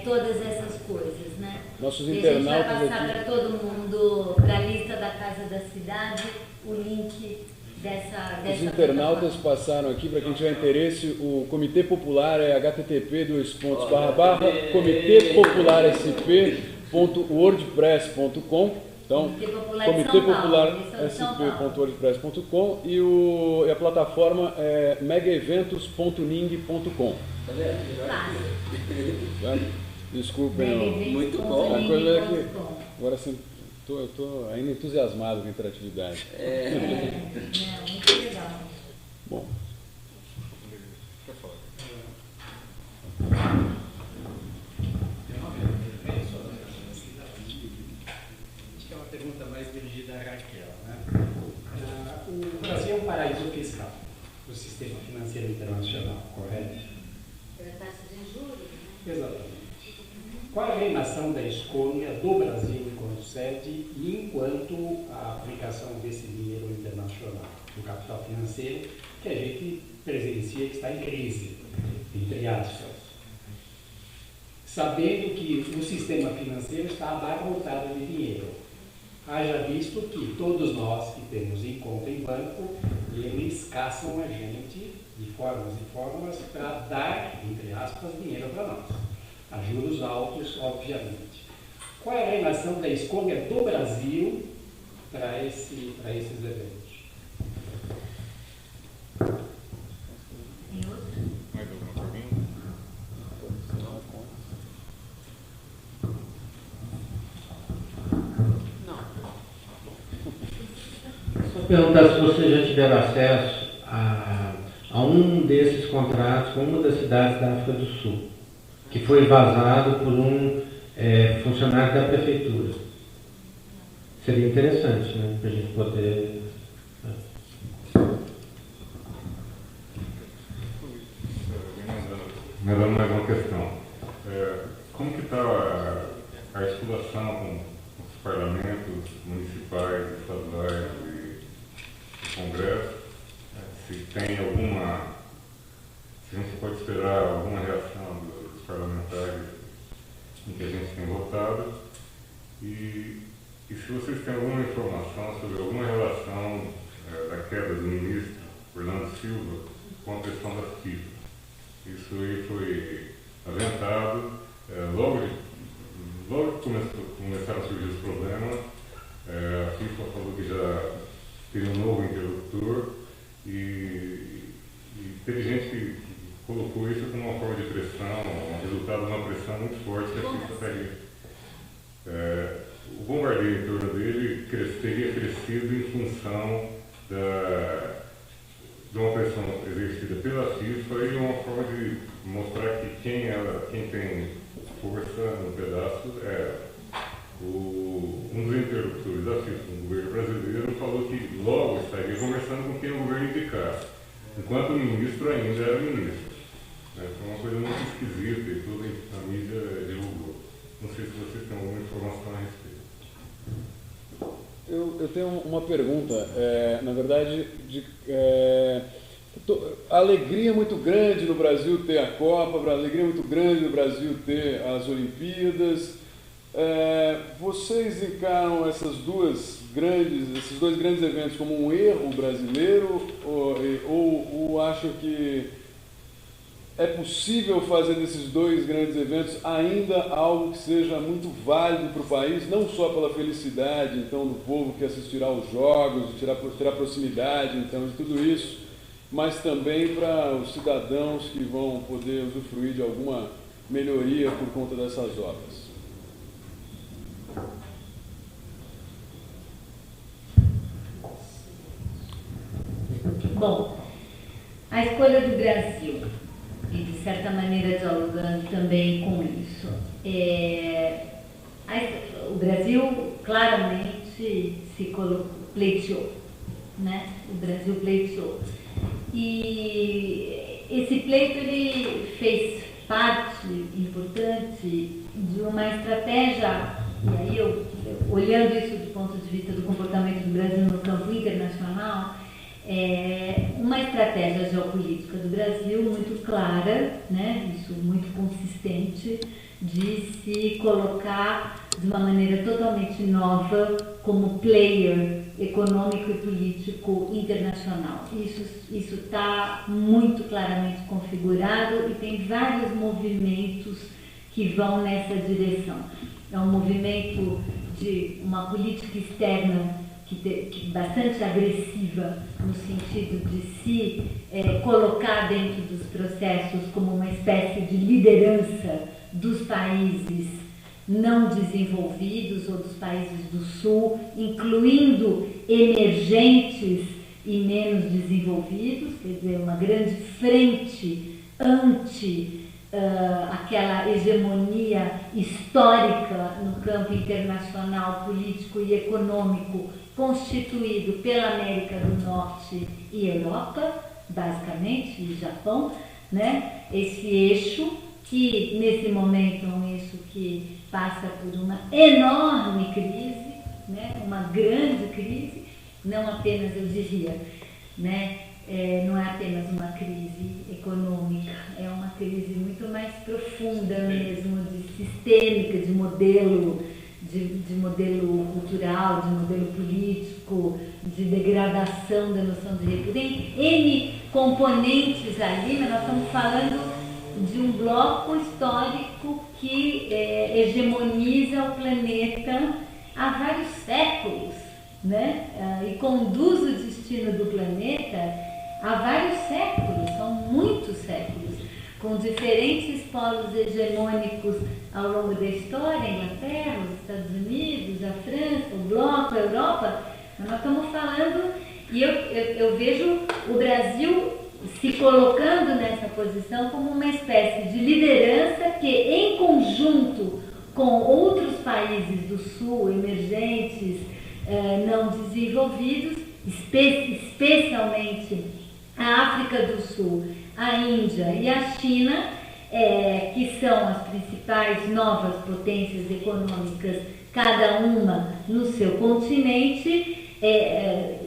todas essas coisas, né? Nossos e a gente vai internautas passar para todo mundo, para a lista da Casa da Cidade, o link dessa Os internautas passaram aqui, para quem tiver interesse, o Comitê Popular é http://comitepopularsp.wordpress.com. Então, comitepopularsp.wordpress.com e a plataforma é megaeventos.ning.com. Desculpem, muito bom. A coisa é que agora sim, eu estou ainda entusiasmado com a interatividade. Muito legal. Bom. Acho que é uma pergunta mais dirigida à Raquel, né? O Brasil é um paraíso fiscal do sistema financeiro internacional, correto? Pela taxa de juros, né? Exatamente. Qual é a alienação da escolha do Brasil enquanto sede e enquanto a aplicação desse dinheiro internacional, do capital financeiro, que a gente presencia que está em crise, entre aspas, sabendo que o sistema financeiro está abarrotado de dinheiro. Haja visto que todos nós que temos em conta em banco, eles caçam a gente de formas e formas para dar, entre aspas, dinheiro para nós. A juros altos, obviamente. Qual é a relação da escolha do Brasil para esses eventos? Mais alguma pergunta? Só perguntar se você já tiveram acesso a um desses contratos com uma das cidades da África do Sul, que foi vazado por um funcionário da prefeitura. Seria interessante, né, para a gente poder... Me dando mais uma questão. Como que está a articulação com os parlamentos municipais, estaduais e Congresso? Se tem alguma... Se a gente pode esperar alguma reação dos parlamentares em que a gente tem votado e se vocês têm alguma informação sobre alguma relação da queda do ministro Orlando Silva com a questão da FIFA. Isso aí foi aventado, logo que começaram a surgir os problemas, a FIFA falou que já teria um novo interlocutor e teve gente que colocou isso como uma forma de pressão, um resultado de uma pressão muito forte que a FIFA teria. O bombardeio em torno dele teria crescido em função de uma pressão exercida pela FIFA e uma forma de mostrar que quem tem força no pedaço é um dos interlocutores da FIFA, o governo brasileiro, falou que logo estaria conversando com quem o governo indicasse, enquanto o ministro ainda era ministro. Foi uma coisa muito esquisita e toda a mídia divulgou. Não sei se vocês têm alguma informação a respeito. Eu tenho uma pergunta, na verdade, a alegria é muito grande no Brasil ter a Copa, a alegria é muito grande no Brasil ter as Olimpíadas. Vocês encaram esses dois grandes eventos como um erro brasileiro ou acham que é possível fazer desses dois grandes eventos ainda algo que seja muito válido para o país, não só pela felicidade então do povo que assistirá aos jogos, terá proximidade então de tudo isso, mas também para os cidadãos que vão poder usufruir de alguma melhoria por conta dessas obras? Bom, a escolha do Brasil, e de certa maneira dialogando também com isso, o Brasil claramente pleiteou, né? O Brasil pleiteou. E esse pleito ele fez parte importante de uma estratégia, e aí olhando isso do ponto de vista do comportamento do Brasil no campo internacional, uma estratégia geopolítica do Brasil muito clara, né, isso muito consistente, de se colocar de uma maneira totalmente nova como player econômico e político internacional. Isso está muito claramente configurado e tem vários movimentos que vão nessa direção. É um movimento de uma política externa bastante agressiva, no sentido de se colocar dentro dos processos como uma espécie de liderança dos países não desenvolvidos ou dos países do Sul, incluindo emergentes e menos desenvolvidos, quer dizer, uma grande frente anti aquela hegemonia histórica no campo internacional, político e econômico constituído pela América do Norte e Europa, basicamente, e Japão, né? Esse eixo que, nesse momento, é um eixo que passa por uma enorme crise, né? Uma grande crise, não apenas, eu diria, né? Não é apenas uma crise econômica, é uma crise muito mais profunda mesmo, sistêmica, de modelo cultural, de modelo político, de degradação da noção de recurso. Tem N componentes ali, mas nós estamos falando de um bloco histórico que hegemoniza o planeta há vários séculos, né? E conduz o destino do planeta há vários séculos, são muitos séculos, com diferentes polos hegemônicos ao longo da história, a Inglaterra, os Estados Unidos, a França, o bloco, a Europa. Nós estamos falando, e eu vejo o Brasil se colocando nessa posição como uma espécie de liderança que, em conjunto com outros países do Sul, emergentes, não desenvolvidos, especialmente a África do Sul, a Índia e a China, que são as principais novas potências econômicas, cada uma no seu continente,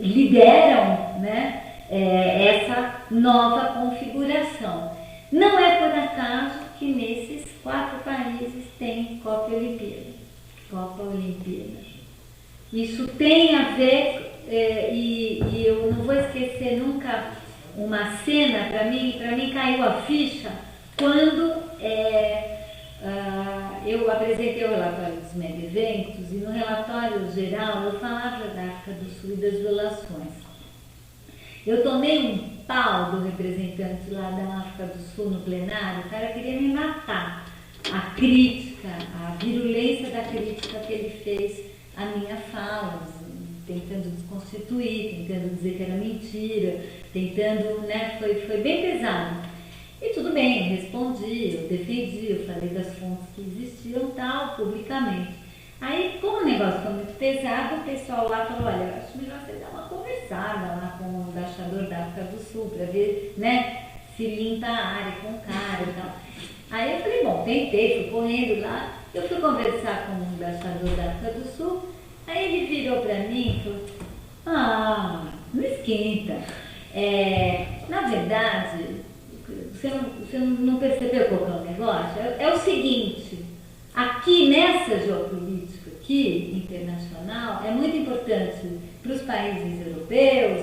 lideram, né, essa nova configuração. Não é por acaso que nesses 4 países tem Copa Olimpíada. Isso tem a ver, e eu não vou esquecer nunca uma cena, para mim caiu a ficha, quando eu apresentei o relatório dos mega eventos, e no relatório geral eu falava da África do Sul e das violações. Eu tomei um pau do representante lá da África do Sul no plenário, o cara queria me matar. A crítica, a virulência da crítica que ele fez à minha fala, tentando desconstituir, tentando dizer que era mentira, tentando, né, foi bem pesado. E tudo bem, eu respondi, eu defendi, eu falei das fontes que existiam, tal, publicamente. Aí, como o negócio foi muito pesado, o pessoal lá falou, olha, eu acho melhor você dar uma conversada lá com o embaixador da África do Sul, para ver, né, se limpa a área com o cara e tal. Aí eu falei, bom, tentei, fui correndo lá, eu fui conversar com o embaixador da África do Sul, aí ele virou para mim e falou, não esquenta. Na verdade, você não percebeu qual é o negócio? É o seguinte, aqui nessa geopolítica aqui, internacional, é muito importante para os países europeus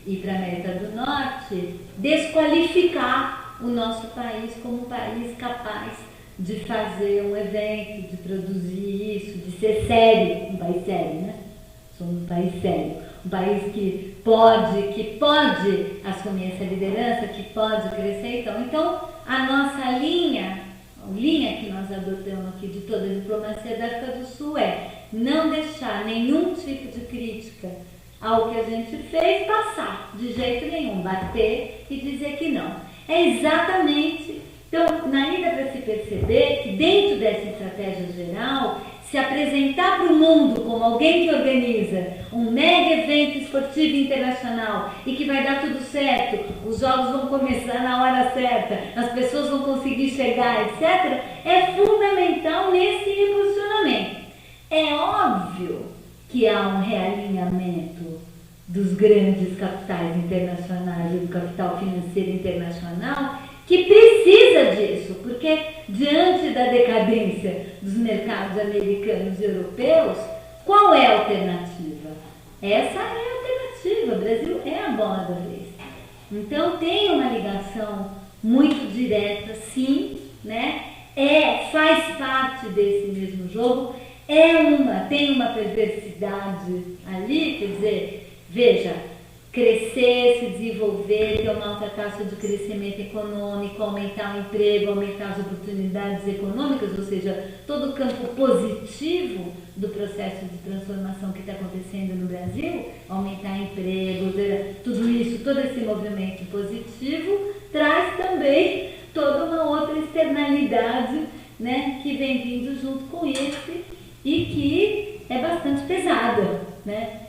e para a América do Norte desqualificar o nosso país como um país capaz de fazer um evento, de produzir isso, de ser sério, um país sério, né? Somos um país sério, um país que pode assumir essa liderança, que pode crescer. Então a nossa linha que nós adotamos aqui de toda a diplomacia da África do Sul é não deixar nenhum tipo de crítica ao que a gente fez passar, de jeito nenhum, bater e dizer que não. É exatamente, então, naí dá para se perceber que dentro dessa estratégia geral, se apresentar para o mundo como alguém que organiza um mega evento esportivo internacional e que vai dar tudo certo, os jogos vão começar na hora certa, as pessoas vão conseguir chegar, etc., é fundamental nesse impulsionamento. É óbvio que há um realinhamento dos grandes capitais internacionais e do capital financeiro internacional que precisa disso, porque diante da decadência dos mercados americanos e europeus, qual é a alternativa? Essa é a alternativa, o Brasil é a bola da vez. Então tem uma ligação muito direta, sim, né? Faz parte desse mesmo jogo, tem uma perversidade ali, quer dizer, veja, crescer, se desenvolver, ter uma alta taxa de crescimento econômico, aumentar o emprego, aumentar as oportunidades econômicas, ou seja, todo o campo positivo do processo de transformação que está acontecendo no Brasil, aumentar emprego, tudo isso, todo esse movimento positivo, traz também toda uma outra externalidade, né, que vem vindo junto com esse e que é bastante pesada, né?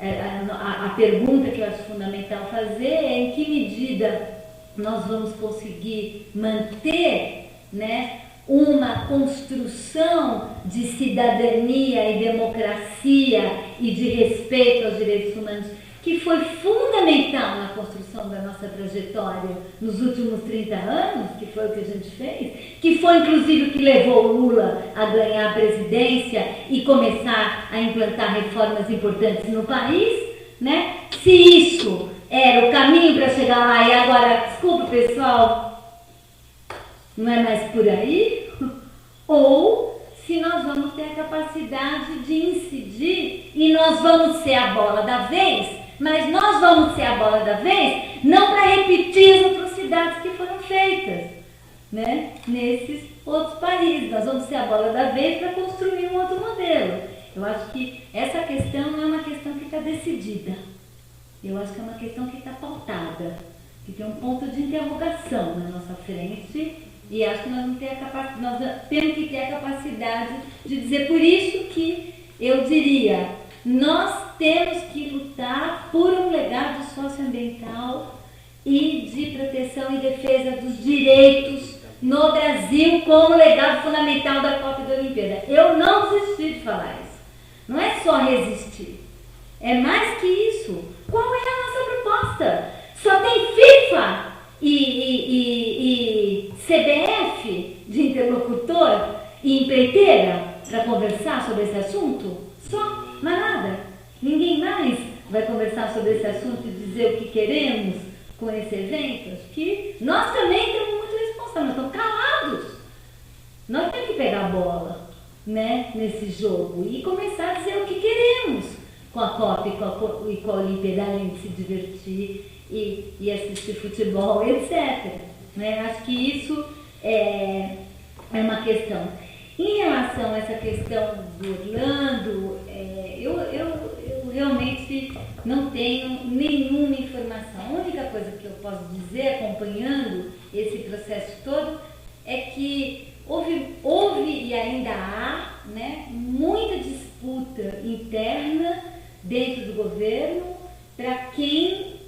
A pergunta que eu acho fundamental fazer é em que medida nós vamos conseguir manter, né, uma construção de cidadania e democracia e de respeito aos direitos humanos que foi fundamental na construção da nossa trajetória nos últimos 30 anos, que foi o que a gente fez, que foi inclusive o que levou o Lula a ganhar a presidência e começar a implantar reformas importantes no país, né? Se isso era o caminho para chegar lá e agora, desculpa pessoal, não é mais por aí, ou se nós vamos ter a capacidade de incidir e nós vamos ser a bola da vez, mas nós vamos ser a bola da vez não para repetir as atrocidades que foram feitas, né, nesses outros países. Nós vamos ser a bola da vez para construir um outro modelo. Eu acho que essa questão não é uma questão que está decidida. Eu acho que é uma questão que está pautada, que tem um ponto de interrogação na nossa frente, e acho que nós temos que ter a capacidade de dizer. Por isso que eu diria, nós temos que lutar por um legado socioambiental e de proteção e defesa dos direitos no Brasil como legado fundamental da Copa e da Olimpíada. Eu não desisti de falar isso. Não é só resistir, é mais que isso. Qual é a nossa proposta? Só tem FIFA e CBF de interlocutor e empreiteira para conversar sobre esse assunto? Só, mais nada. Ninguém mais vai conversar sobre esse assunto e dizer o que queremos com esse evento. Acho que nós também temos muito responsáveis, nós estamos calados. Nós temos que pegar a bola, né, nesse jogo e começar a dizer o que queremos com a Copa e com a Olimpíada, além de se divertir e assistir futebol, etc. Né? Acho que isso é uma questão. Em relação a essa questão do Orlando, eu realmente não tenho nenhuma informação. A única coisa que eu posso dizer, acompanhando esse processo todo, é que houve e ainda há, né, muita disputa interna dentro do governo para quem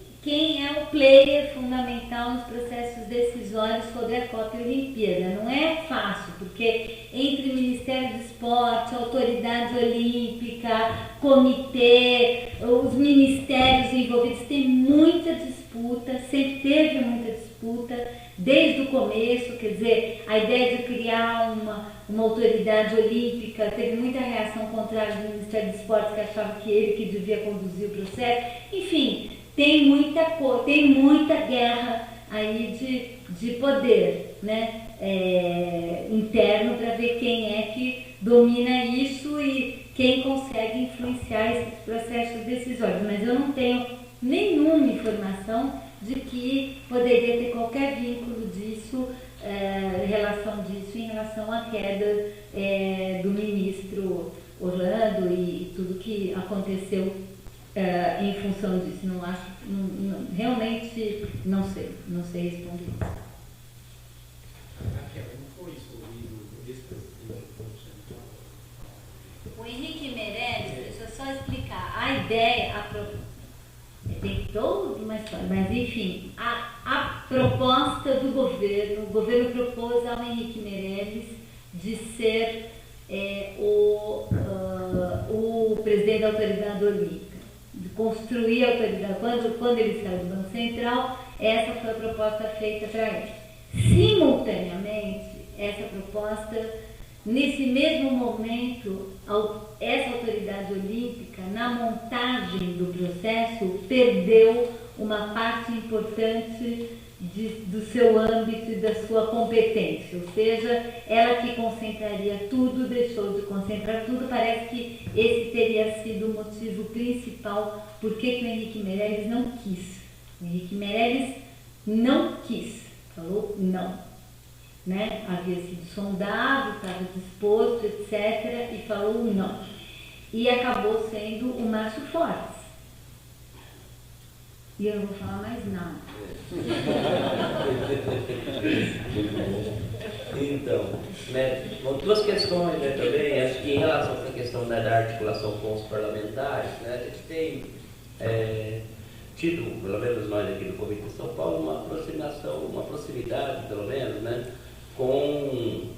é o player fundamental nos processos decisórios sobre a Copa e a Olimpíada. Não é fácil, porque entre Ministério do Esporte, Autoridade Olímpica, Comitê, os ministérios envolvidos, tem muita disputa, sempre teve muita disputa, desde o começo. Quer dizer, a ideia de criar uma autoridade olímpica teve muita reação contrária do Ministério do Esporte, que achava que ele que devia conduzir o processo. Enfim, tem muita guerra aí de poder, né, interno, para ver quem é que domina isso e quem consegue influenciar esses processos decisórios. Mas eu não tenho nenhuma informação de que poderia ter qualquer vínculo disso, em relação à queda do ministro Orlando e tudo que aconteceu em função disso. Não acho, realmente não sei responder isso. O Henrique Meirelles, deixa eu só explicar, a ideia, tem toda uma história, mas enfim, a proposta do governo, o governo propôs ao Henrique Meirelles de ser o presidente da Autoridade Olímpica, de construir a autoridade. Quando ele saiu do Banco Central, essa foi a proposta feita para ele. Simultaneamente, essa proposta, nesse mesmo momento, essa autoridade olímpica, na montagem do processo, perdeu uma parte importante do seu âmbito e da sua competência, ou seja, ela que concentraria tudo, deixou de concentrar tudo. Parece que esse teria sido o motivo principal por que o Henrique Meirelles não quis. O Henrique Meirelles não quis, falou não, né? Havia sido sondado, estava disposto, etc., e falou não. E acabou sendo o Márcio Fortes. E eu não vou falar mais nada. Então, né, duas questões, né, também. Acho que em relação a essa questão, né, da articulação com os parlamentares, né, a gente tem tido, pelo menos nós aqui do Convite de São Paulo, uma aproximação, uma proximidade, pelo menos, né, com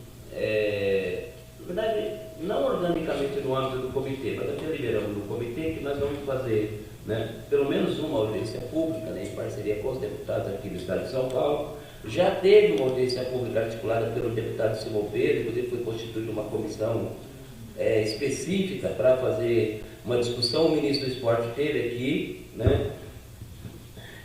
na verdade, não organicamente no âmbito do comitê, mas até liberamos no comitê que nós vamos fazer, né, pelo menos uma audiência pública, né, em parceria com os deputados aqui do Estado de São Paulo. Já teve uma audiência pública articulada pelo deputado Simão Pedro, inclusive foi constituída uma comissão específica para fazer uma discussão. O ministro do Esporte esteve aqui, né?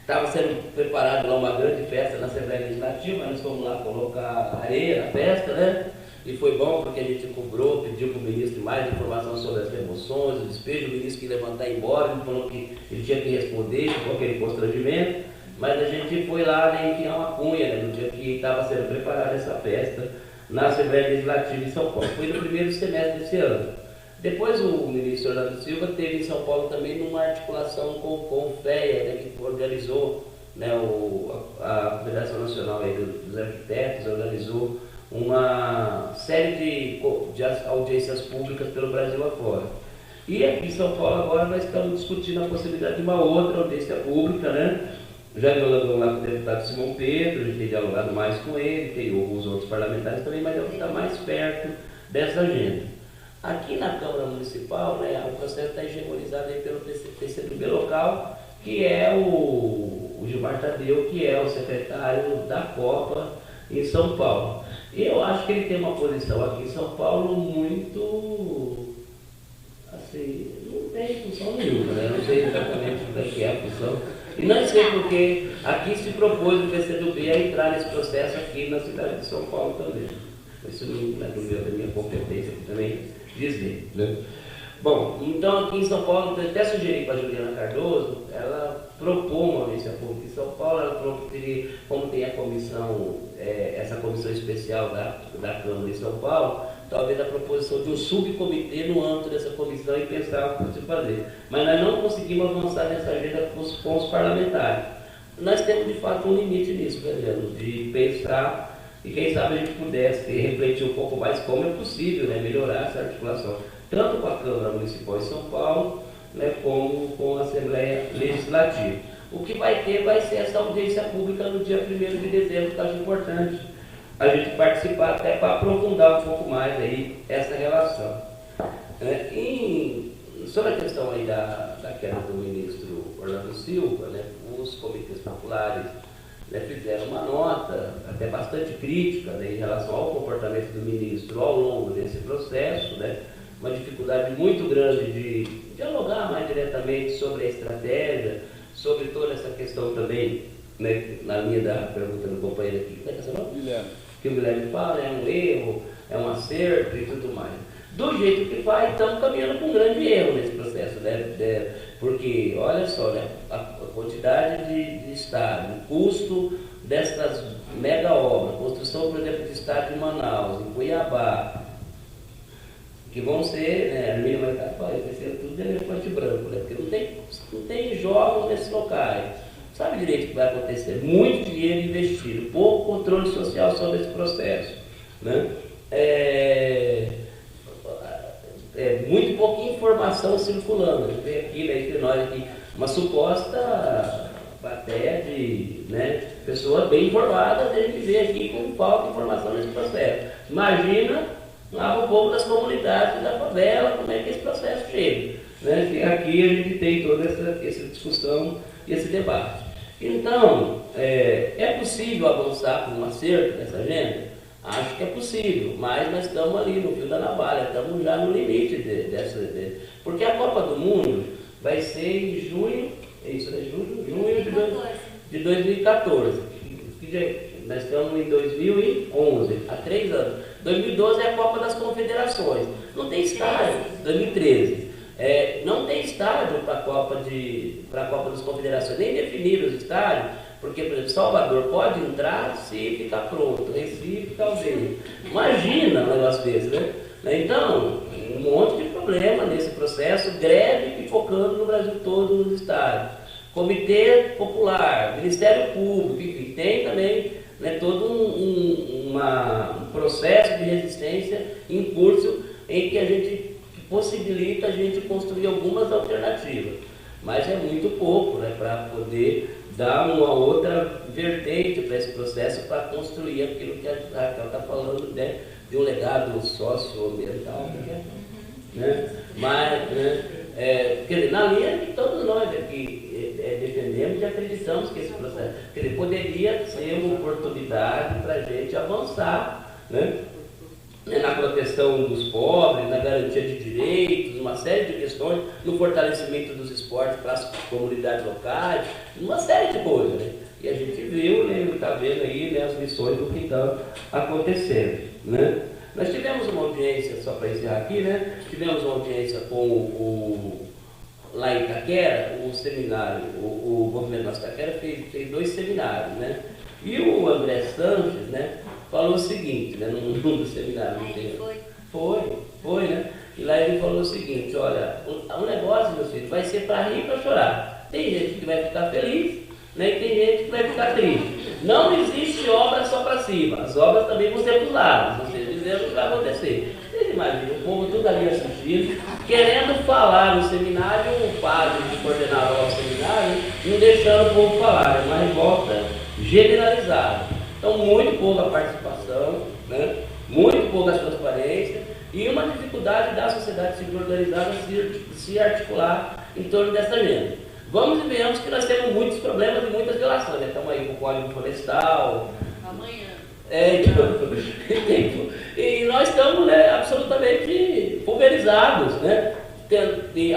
Estava sendo preparada lá uma grande festa na Assembleia Legislativa, mas nós fomos lá colocar areia na festa, né? E foi bom porque a gente cobrou, pediu para o ministro mais informação sobre as remoções, o despejo. O ministro quis levantar e ir embora, ele falou que ele tinha que responder, ficou aquele constrangimento, mas a gente foi lá, né, enfiar uma cunha, né, no dia que estava sendo preparada essa festa na Assembleia Legislativa de São Paulo. Foi no primeiro semestre desse ano. Depois o ministro Orlando Silva teve em São Paulo também numa articulação com o FEA, né, que organizou, né, a Federação Nacional aí dos Arquitetos, organizou uma série de audiências públicas pelo Brasil afora. E aqui em São Paulo agora nós estamos discutindo a possibilidade de uma outra audiência pública, né? Já dialogamos lá com o deputado Simão Pedro, a gente tem dialogado mais com ele, tem alguns outros parlamentares também, mas é o que está mais perto dessa agenda. Aqui na Câmara Municipal, né, o processo está hegemonizado aí pelo PCdoB local, que é o Gilmar Tadeu, que é o secretário da Copa em São Paulo. E eu acho que ele tem uma posição aqui em São Paulo muito, assim, não tem função nenhuma, né? Não sei exatamente o que é a função. E não sei porque aqui se propôs o PCdoB a entrar nesse processo aqui na cidade de São Paulo também. Isso não é da minha competência também dizer, né? Bom, então aqui em São Paulo, eu até sugeri para a Juliana Cardoso, ela propôs uma audiência pública em São Paulo, ela teria, como tem a comissão, essa comissão especial da Câmara em São Paulo, talvez a proposição de um subcomitê no âmbito dessa comissão e pensar o que se fazer. Mas nós não conseguimos avançar nessa agenda com os parlamentares. Nós temos de fato um limite nisso, Fernando, de pensar. E quem sabe a gente pudesse refletir um pouco mais como é possível, né, melhorar essa articulação, tanto com a Câmara Municipal de São Paulo, né, como com a Assembleia Legislativa. O que vai ser essa audiência pública no dia 1º de dezembro, que eu acho importante a gente participar até para aprofundar um pouco mais aí essa relação. Sobre a questão aí da queda do ministro Orlando Silva, né, os comitês populares, né, fizeram uma nota até bastante crítica, né, em relação ao comportamento do ministro ao longo desse processo, né, uma dificuldade muito grande de dialogar mais diretamente sobre a estratégia, sobre toda essa questão também, né, na linha da pergunta do companheiro aqui, como é que é essa nota? Guilherme. Que o Guilherme fala, é um erro, é um acerto e tudo mais. Do jeito que faz, estamos caminhando com um grande erro nesse processo, né? Porque, olha só, né, a quantidade de estádio, o custo dessas mega obras, construção, por exemplo, de estádio em Manaus, em Cuiabá, que vão ser, né, a minha vai ser tudo de elefante branco, né? Porque não tem jogos nesses locais. Sabe direito o que vai acontecer? Muito dinheiro investido, pouco controle social sobre esse processo, né? Muito pouca informação circulando. A gente vê aqui, né, entre nós aqui, uma suposta plateia de, né, pessoas bem informadas, a gente vê aqui com falta de informação nesse processo. Imagina lá o povo das comunidades da favela, como é que esse processo chega, né? E aqui a gente tem toda essa discussão e esse debate. Então, é possível avançar com um acerto nessa agenda? Acho que é possível, mas nós estamos ali no fio da navalha, estamos já no limite porque a Copa do Mundo vai ser em junho, junho de 2014. Nós estamos em 2011, há 3 anos. 2012 é a Copa das Confederações. Não tem estádio, 2013. Não tem estádio para a Copa das Confederações, nem definiram os estádios, porque, por exemplo, Salvador pode entrar se ficar pronto, Recife talvez. Imagina um negócio desse, né? Então, um monte de problema nesse processo, greve pipocando no Brasil todo nos estádios. Comitê Popular, Ministério Público, enfim, tem também, né, todo um processo de resistência em curso em que a gente possibilita a gente construir algumas alternativas. Mas é muito pouco, né, para poder dar uma outra vertente para esse processo, para construir aquilo que a Raquel está falando, né, de um legado socioambiental, né? Mas, né, quer dizer, na linha que todos nós aqui defendemos e acreditamos que esse processo, quer dizer, poderia ser uma oportunidade para a gente avançar, né, na proteção dos pobres, na garantia de direitos, uma série de questões, no fortalecimento dos esportes para as comunidades locais, uma série de coisas, né? E a gente viu, né, está vendo aí, né, as lições do que está acontecendo, né? Nós tivemos uma audiência, só para encerrar aqui, né? Tivemos uma audiência com lá em Itaquera, o seminário, o Movimento Nossa Itaquera fez 2 seminários, né? E o André Sanches, né, falou o seguinte, né, num dos seminários. Foi, né? E lá ele falou o seguinte, olha, o negócio, meu filho, vai ser para rir e para chorar. Tem gente que vai ficar feliz, né, e tem gente que vai ficar triste. Não existe obra só para cima, as obras também vão ser para os lados, vocês dizendo o que vai acontecer. Vocês imaginam, o povo tudo ali assistindo, querendo falar no seminário, o padre que coordenava o seminário, não deixando o povo falar, é uma revolta generalizada. Então, muito pouca participação, né? Muito pouca transparência e uma dificuldade da sociedade civil organizada se articular em torno dessa agenda. Vamos e vemos que nós temos muitos problemas e muitas violações. Né? Estamos aí com o Código Florestal. Amanhã. E nós estamos, né, absolutamente pulverizados, né?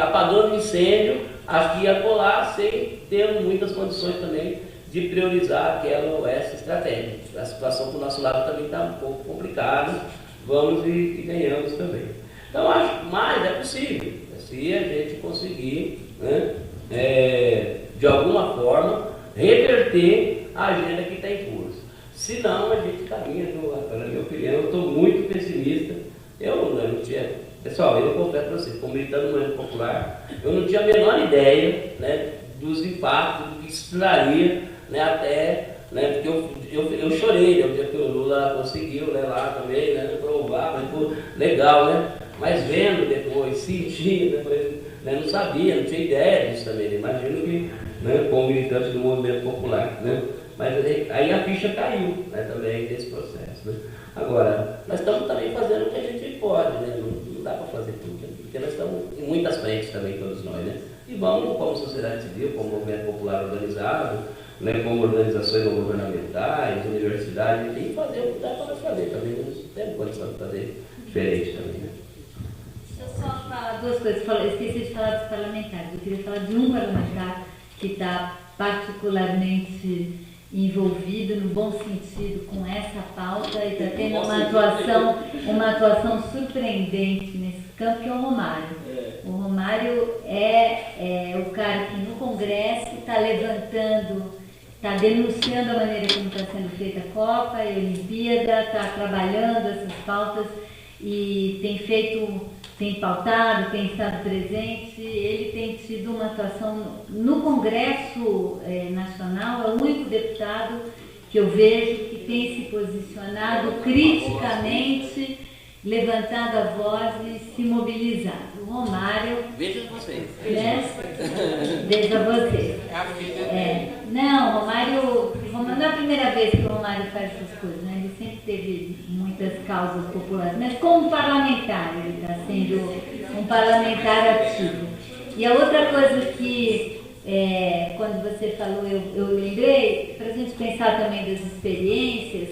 Apagando incêndio aqui e acolá, sem ter muitas condições também de priorizar aquela ou essa estratégia. A situação do nosso lado também está um pouco complicada, vamos e ganhamos também. Então, acho mais é possível, se a gente conseguir, né, de alguma forma, reverter a agenda que está em curso. Se não, a gente caminha, na minha opinião, eu estou muito pessimista. Eu não tinha... Pessoal, eu confesso para vocês, como militante do movimento popular, eu não tinha a menor ideia, né, dos impactos, do que isso traria, né, até, né, porque eu chorei, né, o dia que o Lula conseguiu, né, lá também, né, provar, mas pô, legal, né, mas vendo depois, sentindo, né, não sabia, não tinha ideia disso também, né, imagino que, né, como militante do movimento popular, né, mas aí a ficha caiu, né, também desse processo, né. Agora, nós estamos também fazendo o que a gente pode, né, não dá para fazer tudo, né, porque nós estamos em muitas frentes também, todos nós, né, e vamos como sociedade civil, como movimento popular organizado, né, como organizações não governamentais, universidades, tem que fazer o que dá para fazer também, não temos condição de fazer diferente também. Né? Deixa eu só falar 2 coisas, eu esqueci de falar dos parlamentares, eu queria falar de um parlamentar que está particularmente envolvido, no bom sentido, com essa pauta e está tendo uma atuação surpreendente nesse campo, que é o Romário. O Romário é o cara que no Congresso está levantando, está denunciando a maneira como está sendo feita a Copa e a Olimpíada, está trabalhando essas pautas e tem pautado, tem estado presente. Ele tem tido uma atuação no Congresso Nacional, é o único deputado que eu vejo que tem se posicionado criticamente, levantado a voz e se mobilizado. O Romário... Veja vocês. Né? Veja vocês. Não, o Romário... Não é a primeira vez que o Romário faz essas coisas, né? Ele sempre teve muitas causas populares, mas como parlamentar, ele está sendo um parlamentar ativo. E a outra coisa que, quando você falou, eu lembrei, para a gente pensar também das experiências,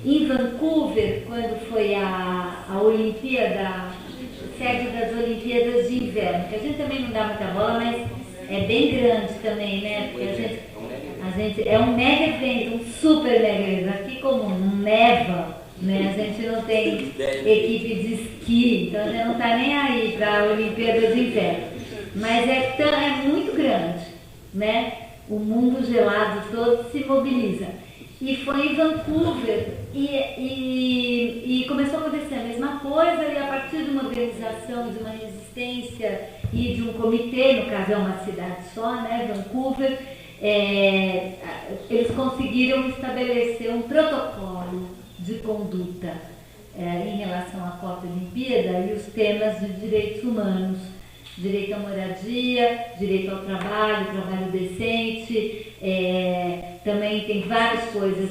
em Vancouver, quando foi a Olimpíada, sede das Olimpíadas de Inverno, que a gente também não dá muita bola, mas é bem grande também, né? Porque a gente é um mega evento, um super mega evento. Aqui como não neva, né? A gente não tem equipe de esqui, então a gente não está nem aí para a Olimpíada de Inverno. Mas é muito grande, né? O mundo gelado todo se mobiliza. E foi em Vancouver e começou a acontecer a mesma coisa, e a partir de uma organização, de uma resistência e de um comitê, no caso é uma cidade só, né, Vancouver, eles conseguiram estabelecer um protocolo de conduta em relação à Copa Olimpíada e os temas de direitos humanos direito à moradia, direito ao trabalho, trabalho decente, também tem várias coisas,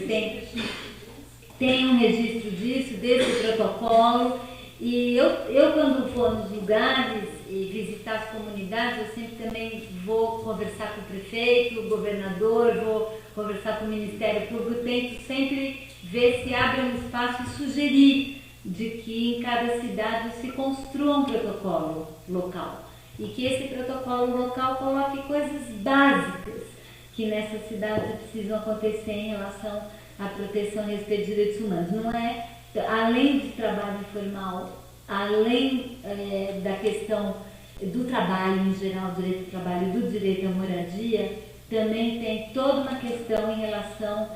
tem um registro disso, desse protocolo, e eu quando for nos lugares e visitar as comunidades, eu sempre também vou conversar com o prefeito, o governador, vou conversar com o Ministério Público, tento sempre ver se abre um espaço e sugerir de que em cada cidade se construa um protocolo local e que esse protocolo local coloque coisas básicas que nessa cidade precisam acontecer em relação à proteção e respeito de direitos humanos. Não é, além de trabalho informal, além da questão do trabalho em geral, do direito ao trabalho e do direito à moradia, também tem toda uma questão em relação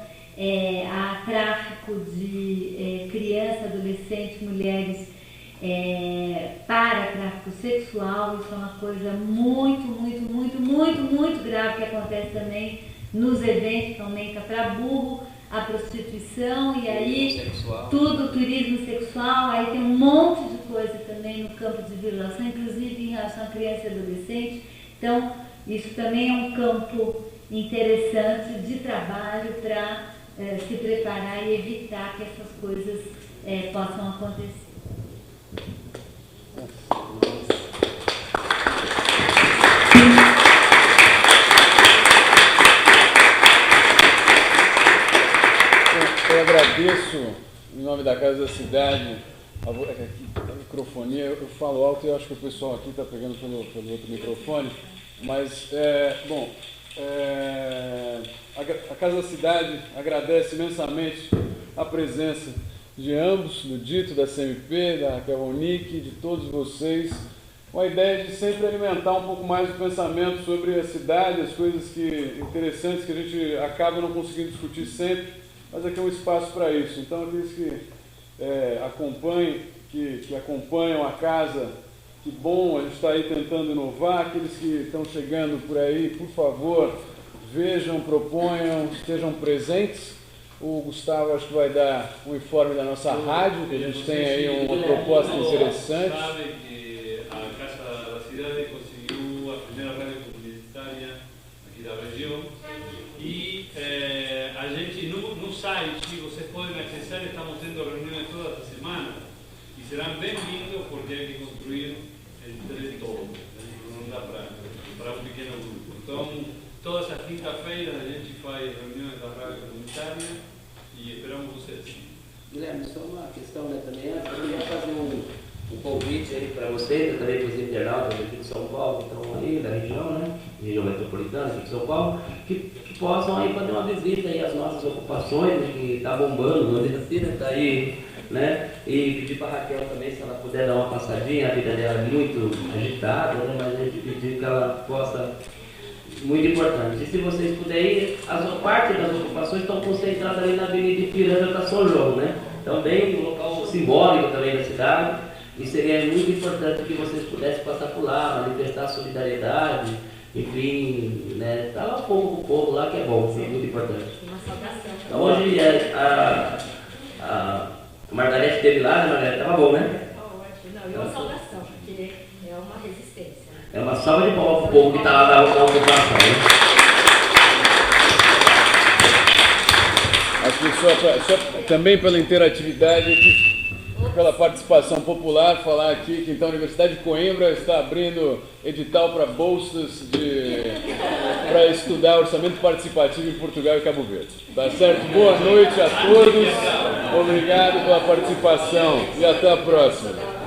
a tráfico de crianças, adolescentes, mulheres para tráfico sexual. Isso é uma coisa muito grave que acontece também nos eventos, que aumenta para burro a prostituição e aí tudo, turismo sexual, aí tem um monte de coisa também no campo de violação, inclusive em relação a criança e adolescente. Então, isso também é um campo interessante de trabalho para se preparar e evitar que essas coisas possam acontecer. Eu agradeço, em nome da Casa da Cidade, a microfonia. Eu falo alto e eu acho que o pessoal aqui está pegando pelo outro microfone, mas, a Casa da Cidade agradece imensamente a presença de ambos, do Dito, da CMP, da Raquel Ronick, de todos vocês, com a ideia de sempre alimentar um pouco mais o pensamento sobre a cidade, as coisas interessantes que a gente acaba não conseguindo discutir sempre, mas aqui é um espaço para isso. Então, aqueles que acompanham a casa, que bom, a gente está aí tentando inovar. Aqueles que estão chegando por aí, por favor, vejam, proponham, estejam presentes. O Gustavo acho que vai dar um informe da nossa rádio, que a gente tem aí uma proposta interessante. Sabe que a Casa da Cidade conseguiu a primeira rádio publicitária aqui da região e a gente no site, vocês podem acessar, estamos tendo reuniões toda a semana e serão bem-vindos porque hay que construir entre todos, não dá para um pequeno grupo. Então, todas as quinta-feiras a gente faz reuniões da rádio comunitária e esperamos vocês. Guilherme, só uma questão, né, também, eu queria fazer um convite aí para vocês, também para os internautas aqui de São Paulo, que estão aí da região, né, região metropolitana aqui de São Paulo, que possam aí fazer uma visita aí às nossas ocupações, né, que está bombando, o Nordestina está aí, né, e pedir para a Raquel também, se ela puder dar uma passadinha, a vida dela é muito agitada, né, mas a gente pedir que ela possa, muito importante. E se vocês puderem ir, a parte das ocupações estão concentradas ali na Avenida Ipiranga da São João, né, então bem um local simbólico também da cidade, e seria muito importante que vocês pudessem passar por lá, manifestar solidariedade, enfim, né, tá lá um pouco com o povo lá, que é bom, é muito importante. Então hoje a Margarete esteve lá, né, Margarete? Tava bom, né? Não, e uma saudação, porque é uma resistência. É uma salva de palmas para o povo que está lá na ocupação, né? Aqui só também pela interatividade, aqui, pela participação popular, falar aqui que então a Universidade de Coimbra está abrindo edital para bolsas para estudar orçamento participativo em Portugal e Cabo Verde. Tá certo? Boa noite a todos, obrigado pela participação e até a próxima.